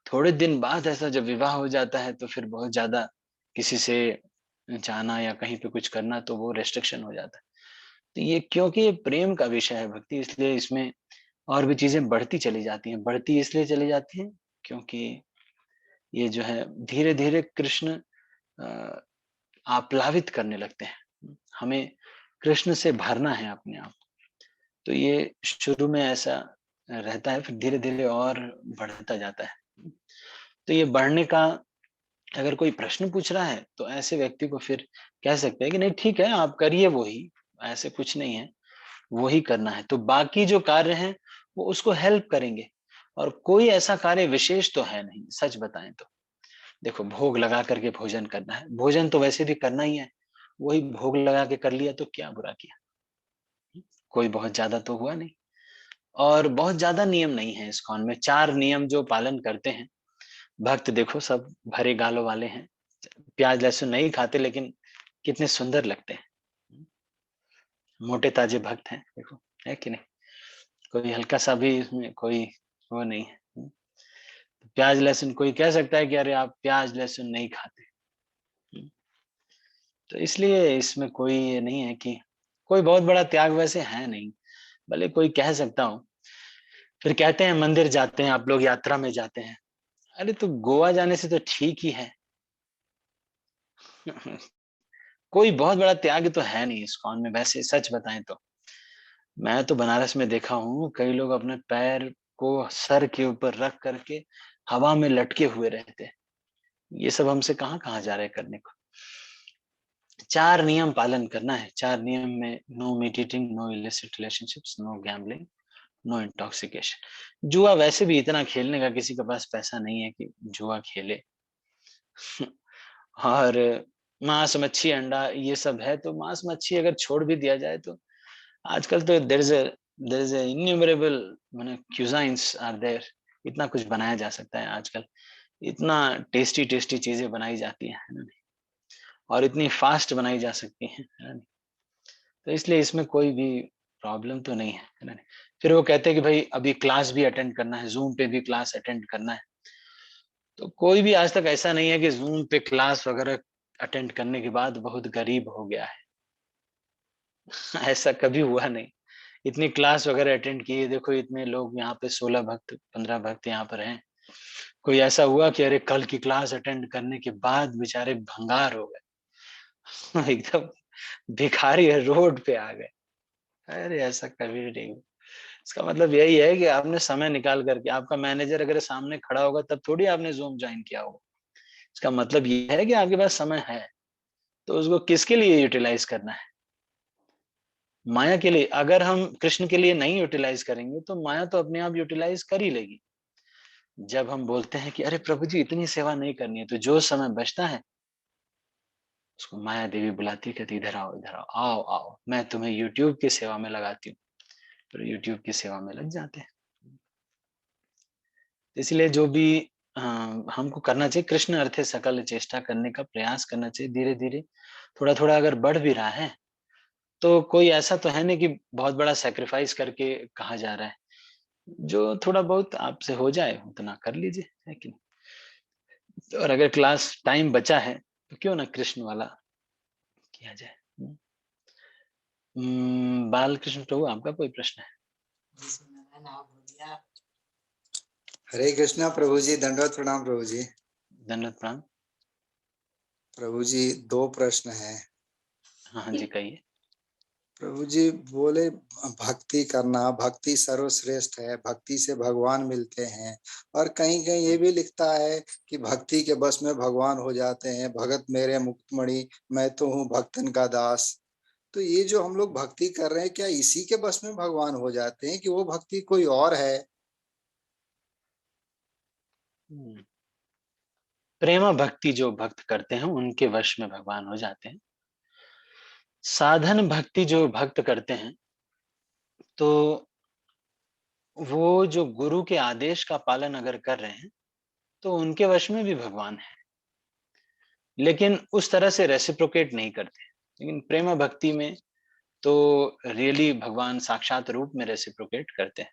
थोड़े दिन बाद ऐसा जब विवाह हो जाता है तो फिर बहुत ज़्यादा किसी से जाना या कहीं पे कुछ करना तो वो रिस्ट्रिक्शन हो जाता है। तो ये क्योंकि ये प्रेम का विषय है भक्ति, इसलिए इसमें और भी चीज़ें बढ़ती चली जाती हैं। बढ़ती इसलिए चली जाती हैं क्योंकि ये जो है धीरे-धीरे कृष्ण अ, आप्लावित करने लगते हैं। हमें कृष्ण से भरना है अपने आप। तो ये शुरू में ऐसा रहता है, फिर धीरे-धीरे और बढ़ता जाता है। तो ये बढ़ने का अगर कोई प्रश्न पूछ रहा है, तो ऐसे व्यक्ति को फिर कह सकते हैं कि नहीं ठीक है, आप करिए वही, ऐसे कुछ नहीं है, वही करना है। तो बाकी जो कार्य हैं, वो उसको हेल्प करेंगे और कोई ऐसा कार्य विशेष तो है नहीं, सच बताएँ तो। देखो भोग लगा कर के भोजन करना है, भोजन तो वैसे भी करना ही है, वही भोग लगा के कर लिया तो क्या बुरा किया? कोई बहुत ज़्यादा तो हुआ नहीं और बहुत ज़्यादा नियम नहीं है इस्कॉन में, 4 नियम जो पालन करते हैं, भक्त देखो सब भरे गालों वाले हैं, प्याज लहसुन नहीं खाते लेकिन कितने सुंदर लगते हैं। मोटे ताजे भक्त हैं देखो, है कि नहीं? कोई हल्का-सा भी इसमें कोई वो नहीं है। प्याज लहसुन कोई कह सकता है कि अरे आप प्याज लहसुन नहीं खाते। हुँ, तो इसलिए इसमें कोई ये नहीं है कि कोई बहुत बड़ा त्याग वैसे है नहीं, भले कोई कह सकता हो। फिर कहते हैं मंदिर जाते हैं, आप लोग यात्रा में जाते हैं। अरे तो गोवा जाने से तो ठीक ही है। कोई बहुत बड़ा त्याग तो है नहीं इस्कॉन में वैसे सच बताएँ तो। मैं तो बनारस में देखा हूँ, कई लोग अपने पैर को सर के ऊपर रख कर के हवा में लटके हुए रहते हैं। ये सब हमसे कहाँ-कहाँ जा रहे हैं करने को। 4 नियम पालन करना है, 4 नियम में no meat eating, no illicit relationships, no gambling, no intoxication. जुआ वैसे भी इतना खेलने का किसी के पास पैसा नहीं है कि जुआ खेले। और मांस, मच्छी, अंडा ये सब है तो मांस, मच्छी अगर छोड़ भी दिया जाए तो आजकल तो देयर इज़ अ इन्यूमरेबल माने क्यूज़ाइन्स आर देयर। इतना कुछ बनाया जा सकता है आजकल। इतना टेस्टी-टेस्टी चीज़ें बनाई जाती हैं, है ना? और इतनी फास्ट बनाई जा सकती हैं, है ना? तो इसलिए इसमें कोई भी प्रॉब्लम तो नहीं है ना? फिर वो कहते हैं कि भाई अभी क्लास भी अटेंड करना है, ज़ूम पे भी क्लास अटेंड करना है। तो कोई भी आज तक ऐसा नहीं है कि ज़ूम पे क्लास वगैरह अटेंड करने के बाद बहुत गरीब हो गया है। ऐसा कभी हुआ नहीं। इतनी क्लास वगैरह अटेंड किए, देखो इतने लोग यहाँ पे 16 भक्त, 15 भक्त यहाँ पर हैं। कोई ऐसा हुआ कि अरे कल की क्लास अटेंड करने के बाद बेचारे भंगार हो गए। एकदम भिखारी है, रोड पे आ गए। अरे ऐसा कभी नहीं हुआ। इसका मतलब यही है कि आपने समय निकाल करके आपका मैनेजर अगर सामने खड़ा होगा तब थोड़ी आपने ज़ूम जॉइन किया होगा। इसका मतलब ये है कि आपके पास समय है, तो उसको किसके लिए यूटिलाइज़ करना है? माया के लिए। अगर हम कृष्ण के लिए नहीं यूटिलाइज़ करेंगे तो माया तो अपने आप यूटिलाइज़ कर ही लेगी। जब हम बोलते हैं कि अरे प्रभु जी इतनी सेवा नहीं करनी है, तो जो समय बचता है उसको माया देवी बुलाती है, कहती इधर आओ, इधर आओ, आओ, आओ, मैं तुम्हें यूट्यूब की सेवा में लगाती हूँ। फिर यूट्यूब की सेवा में लग जाते हैं। इसलिए जो भी हमको करना चाहिए कृष्ण अर्थे सकल चेष्टा करने का प्रयास करना चाहिए धीरे-धीरे, थोड़ा-थोड़ा अगर बढ़ भी रहा है, तो कोई ऐसा तो है नहीं कि बहुत बड़ा सैक्रिफाइस करके कहा जा रहा है। जो थोड़ा बहुत आपसे हो जाए उतना कर लीजिए, है कि नहीं? और अगर क्लास टाइम बचा है, तो क्यों ना कृष्ण वाला किया जाए। बालकृष्ण प्रभु आपका कोई प्रश्न है?
हरे कृष्णा प्रभु जी, दंडवत प्रणाम प्रभु जी।
दंडवत प्रणाम।
प्रभु जी 2 प्रश्न है।
हाँ जी, कहिए।
प्रभु जी बोले भक्ति करना, भक्ति सर्वश्रेष्ठ है, भक्ति से भगवान मिलते हैं और कहीं-कहीं ये भी लिखता है कि भक्ति के बस में भगवान हो जाते हैं, भगत मेरे मुक्तमणि, मैं तो हूँ भक्तन का दास। तो ये जो हम लोग भक्ति कर रहे हैं, क्या इसी के बस में भगवान हो जाते हैं कि वो भक्ति कोई और है?
प्रेमा भक्ति जो भक्त करते हैं उनके वश में भगवान हो जाते हैं। साधन भक्ति जो भक्त करते हैं तो वो जो गुरु के आदेश का पालन अगर कर रहे हैं तो उनके वश में भी भगवान है, लेकिन उस तरह से रेसिप्रोकेट नहीं करते। लेकिन प्रेमा भक्ति में तो रियली भगवान साक्षात रूप में रेसिप्रोकेट करते हैं।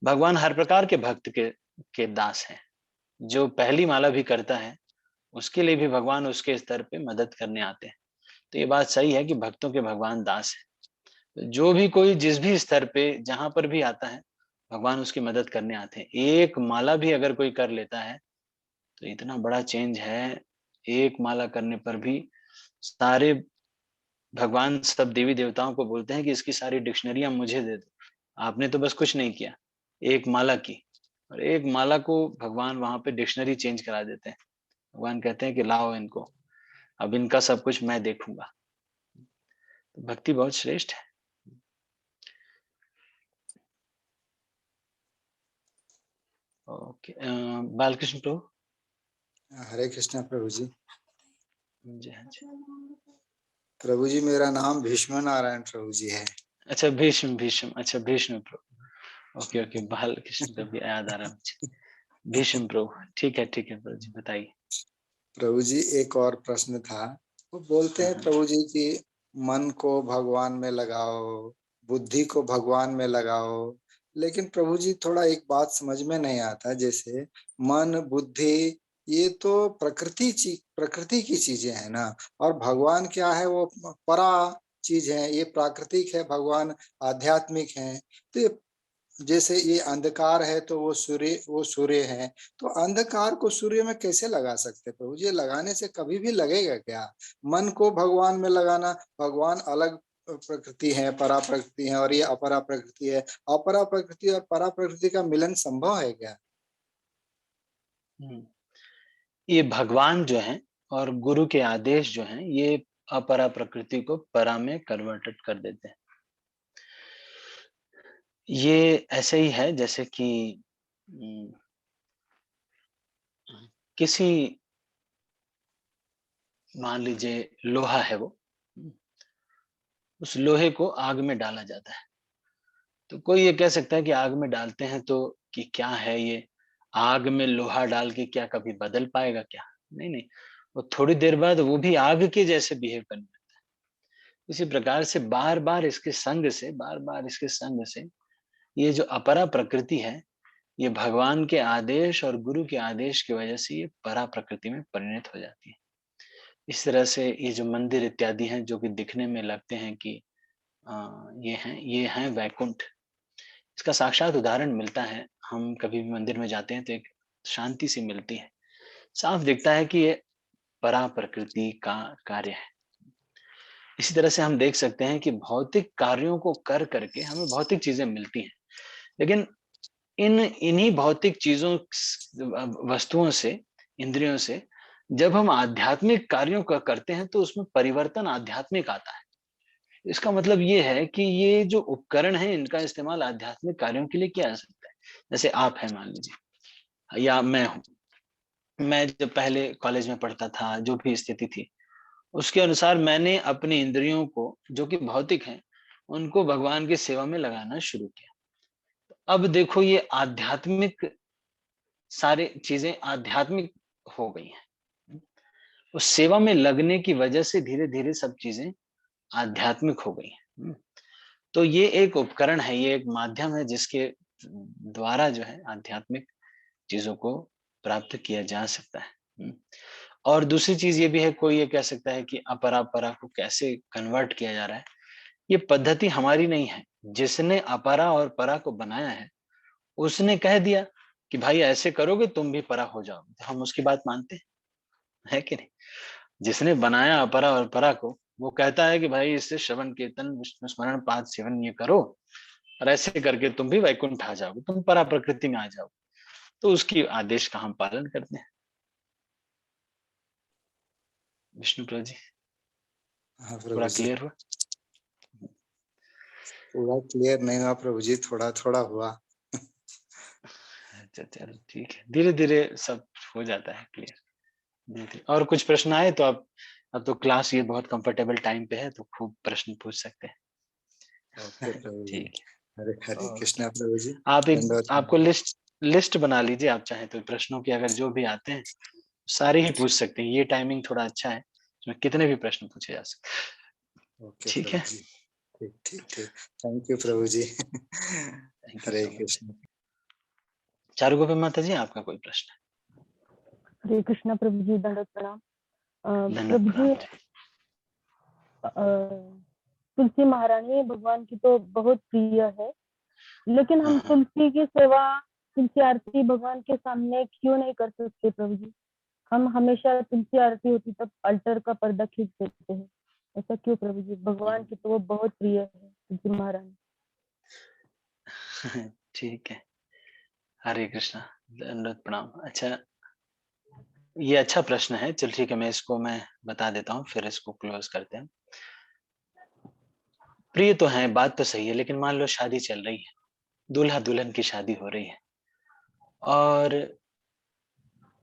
भगवान हर प्रकार के भक्त के दास हैं। जो पहली माला भी करता है उसके लिए भी भगवान उसके स्तर पे मदद करने आते हैं। तो ये बात सही है कि भक्तों के भगवान दास हैं। जो भी कोई जिस भी स्तर पे जहां पर भी आता है भगवान उसकी मदद करने आते हैं। एक माला भी अगर कोई कर लेता है तो इतना बड़ा चेंज है। एक माला करने पर भी सारे भगवान सब देवी देवताओं को बोलते हैं कि इसकी सारी डिक्शनरियां मुझे दे दो। आपने तो बस कुछ नहीं किया, एक माला की, और एक माला को भगवान वहां पे डिक्शनरी चेंज करा देते हैं। भगवान कहते हैं कि लाओ इनको, अब इनका सब कुछ मैं देखूंगा। तो भक्ति बहुत श्रेष्ठ है। ओके, बालकृष्ण प्रभु।
हरे कृष्णा प्रभु जी।
जय जय।
प्रभु जी मेरा नाम भीष्म नारायण प्रभु जी है।
अच्छा भीष्म, भीष्म, अच्छा भीष्म प्रभु। ओके ओके, बालकृष्ण प्रभु याद आ रहा मुझे। भीष्म प्रभु, ठीक है प्रभु जी, बताइए।
प्रभु जी एक और प्रश्न था। वो बोलते हैं प्रभु जी कि मन को भगवान में लगाओ, बुद्धि को भगवान में लगाओ, लेकिन प्रभु जी थोड़ा एक बात समझ में नहीं आता। जैसे मन, बुद्धि, ये तो प्रकृति की चीजें हैं ना, और भगवान क्या है, वो परा चीज है। ये प्राकृतिक है, भगवान आध्यात्मिक है। तो ये जैसे ये अंधकार है तो वो सूर्य है, तो अंधकार को सूर्य में कैसे लगा सकते हैं प्रभु जी? लगाने से कभी भी लगेगा क्या? मन को भगवान में लगाना, भगवान अलग प्रकृति है, परा प्रकृति है, और ये अपरा प्रकृति है। अपरा प्रकृति और परा प्रकृति का मिलन संभव है क्या?
ये भगवान जो है और गुरु के आदेश जो हैं, ये अपरा प्रकृति को परा में कन्वर्टेड कर देते हैं। ये ऐसे ही है जैसे कि किसी, मान लीजिए लोहा है, वो उस लोहे को आग में डाला जाता है। तो कोई ये कह सकता है कि आग में डालते हैं तो कि क्या है ये, आग में लोहा डाल के क्या कभी बदल पाएगा क्या? नहीं नहीं, वो थोड़ी देर बाद वो भी आग के जैसे बिहेव करने लगता है। इसी प्रकार से बार बार इसके संग से ये जो अपरा प्रकृति है, ये भगवान के आदेश और गुरु के आदेश की वजह से ये परा प्रकृति में परिणत हो जाती है। इस तरह से ये जो मंदिर इत्यादि हैं जो कि दिखने में लगते हैं कि ये हैं वैकुंठ, इसका साक्षात उदाहरण मिलता है। हम कभी भी मंदिर में जाते हैं तो एक शांति सी मिलती है, साफ दिखता है कि ये परा प्रकृति का कार्य है। इसी तरह से हम देख सकते हैं कि भौतिक कार्यों को कर करके हमें भौतिक चीजें मिलती हैं, लेकिन इन्हीं भौतिक चीजों, वस्तुओं से, इंद्रियों से जब हम आध्यात्मिक कार्यों का करते हैं तो उसमें परिवर्तन आध्यात्मिक आता है। इसका मतलब ये है कि ये जो उपकरण है इनका इस्तेमाल आध्यात्मिक कार्यों के लिए किया जा सकता है। जैसे आप हैं मान लीजिए, या मैं हूं, मैं जब पहले कॉलेज में पढ़ता था, जो भी स्थिति थी उसके अनुसार मैंने अपनी इंद्रियों को जो कि भौतिक हैं उनको भगवान की सेवा में लगाना शुरू किया। अब देखो ये आध्यात्मिक, सारी चीजें आध्यात्मिक हो गई हैं। उस सेवा में लगने की वजह से धीरे धीरे सब चीजें आध्यात्मिक हो गई हैं। तो ये एक उपकरण है, ये एक माध्यम है जिसके द्वारा जो है आध्यात्मिक चीजों को प्राप्त किया जा सकता है। और दूसरी चीज ये भी है, कोई ये कह सकता है कि अपरा परा को कैसे कन्वर्ट किया जा रहा है। ये पद्धति हमारी नहीं है। जिसने अपरा और परा को बनाया है उसने कह दिया कि भाई ऐसे करोगे तुम भी परा हो जाओगे, तो हम उसकी बात मानते हैं, है कि नहीं? जिसने बनाया अपरा और परा को, वो कहता है कि भाई इससे श्रवण कीर्तन विष्णु स्मरण पाद सेवन ये करो और ऐसे करके तुम भी वैकुंठ आ जाओगे, तुम परा प्रकृति में आ जाओगे। तो उसकी आदेश का हम पालन करते हैं। विष्णु प्रभु जी,
हाँ
थोड़ा
प्रभु जी।
क्लियर हुआ?
पूरा क्लियर नहीं हुआ प्रभु जी, थोड़ा थोड़ा हुआ।
अच्छा चलो ठीक है, धीरे धीरे सब हो जाता है क्लियर। और कुछ प्रश्न आए तो आप, अब तो क्लास ये बहुत कंफर्टेबल टाइम पे है तो खूब प्रश्न पूछ सकते हैं।
ओके प्रभु जी।
ठीक
हरे हरे
है,
कृष्णा प्रभु जी।
आप एक
दंडवत
आपको लिस्ट बना लीजिए, आप चाहें तो प्रश्नों की, अगर जो भी आते हैं सारे ही पूछ सकते हैं। ये टाइमिंग थोड़ा अच्छा है, इसमें कितने भी प्रश्न पूछे जा सकते हैं।
ओके
ठीक
प्रभु
है,
जी। ठीक ठीक ठीक, thank you Prabhu ji.
Thank you
Hare
so much.
Krishna.
Charu Gopi Mata ji, आपका कोई प्रश्न है?
हरे कृष्णा प्रभु जी, दंडवत प्रणाम।
धन्यवाद,
प्रभु जी,
प्रणाम।
तुलसी महारानी भगवान की तो बहुत प्रिय है, लेकिन हम
हाँ,
तुलसी की सेवा, तुलसी आरती भगवान के सामने क्यों नहीं कर सकते प्रभु जी? हम हमेशा तुलसी आरती होती तब अल्टर का पर्दा खींच देते हैं, ऐसा क्यों प्रभु जी? भगवान की तो वो बहुत प्रिय है तुलसी महारानी।
ठीक है, हरे कृष्णा, दंडवत प्रणाम। अच्छा, ये अच्छा प्रश्न है। चल ठीक है, मैं बता देता हूँ, फिर इसको क्लोज करते हैं। प्रिय तो है, बात तो सही है, लेकिन मान लो शादी चल रही है, दूल्हा दुल्हन की शादी हो रही है, और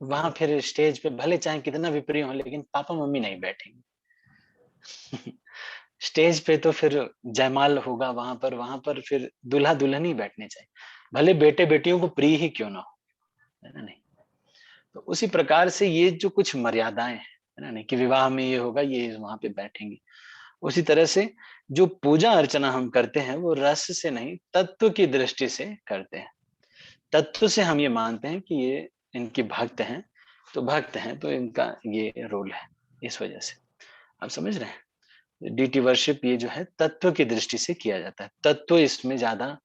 वहां फिर स्टेज पे भले चाहे कितना भी प्रिय हो, लेकिन पापा मम्मी नहीं बैठेंगे। स्टेज पे तो फिर जयमाल होगा, वहां पर फिर दूल्हा दुल्हन ही बैठने चाहिए, भले बेटे बेटियों को प्रिय ही क्यों ना हो, है ना नहीं? तो उसी प्रकार से ये जो कुछ मर्यादाएं हैं, है ना नहीं, कि विवाह में ये होगा, ये वहां पे बैठेंगे, उसी तरह से जो पूजा अर्चना हम करते हैं वो रस से नहीं, तत्व की दृष्टि से करते हैं। तत्व से हम ये मानते हैं कि ये इनके भक्त हैं, तो भक्त हैं तो इनका ये रोल है, इस वजह से। आप समझ रहे हैं? डीटी वर्शिप ये जो है तत्व की दृष्टि से किया जाता है, तत्व इसमें ज्यादा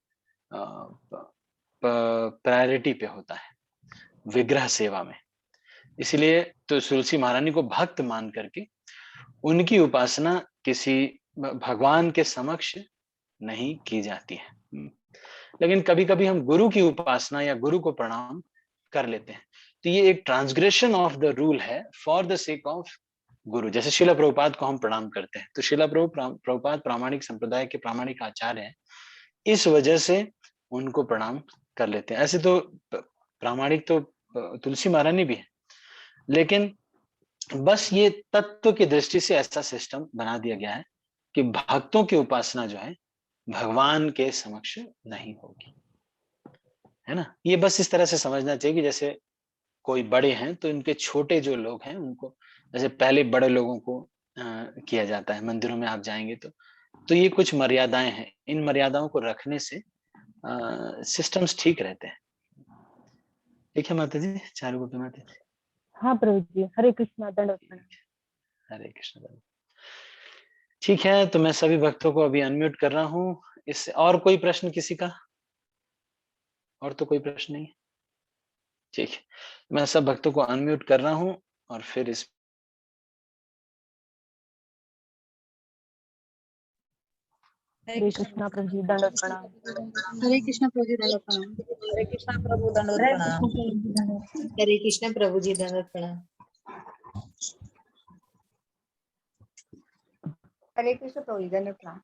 प्रायोरिटी पे होता है विग्रह सेवा में। इसलिए तो तुलसी महारानी को भक्त मान करके उनकी उपासना किसी भगवान के समक्ष नहीं की जाती है। लेकिन कभी कभी हम गुरु की उपासना या गुरु को प्रणाम कर लेते हैं, तो ये एक ट्रांसग्रेशन ऑफ द रूल है फॉर द सेक ऑफ गुरु। जैसे शिला प्रभुपाद को हम प्रणाम करते हैं, तो शिला प्रभुपाद प्रामाणिक संप्रदाय के प्रामाणिक आचार्य हैं, इस वजह से उनको प्रणाम कर लेते हैं। ऐसे तो प्रामाणिक तो तुलसी महारानी भी है, लेकिन बस ये तत्व की दृष्टि से ऐसा सिस्टम बना दिया गया है कि भक्तों की उपासना जो है भगवान के समक्ष नहीं होगी, है ना? ये बस इस तरह से समझना चाहिए कि जैसे कोई बड़े हैं तो इनके छोटे जो लोग हैं उनको, जैसे पहले बड़े लोगों को किया जाता है, मंदिरों में आप जाएंगे तो ये कुछ मर्यादाएं हैं, इन मर्यादाओं को रखने से सिस्टम्स ठीक रहते हैं। ठीक है माता जी, चारू गोपी माता जी।
हाँ प्रभु जी, हरे कृष्णा, दंडवत प्रणाम।
हरे कृष्ण। ठीक है, तो मैं सभी भक्तों को अभी अनम्यूट कर रहा हूँ। इससे और कोई प्रश्न किसी का? और तो कोई प्रश्न नहीं है? ठीक है, मैं सब भक्तों को अनम्यूट कर रहा हूँ और फिर इस
हरे कृष्णा प्रभु जी, दंडवत प्रणाम।
हरे कृष्ण प्रभु जी, दंडवत प्रणाम। हरे कृष्ण प्रभु, दंडवत प्रणाम।
हरे कृष्ण प्रभु जी, दंडवत प्रणाम।
हरे कृष्ण प्रभु जी, दंडवत प्रणाम।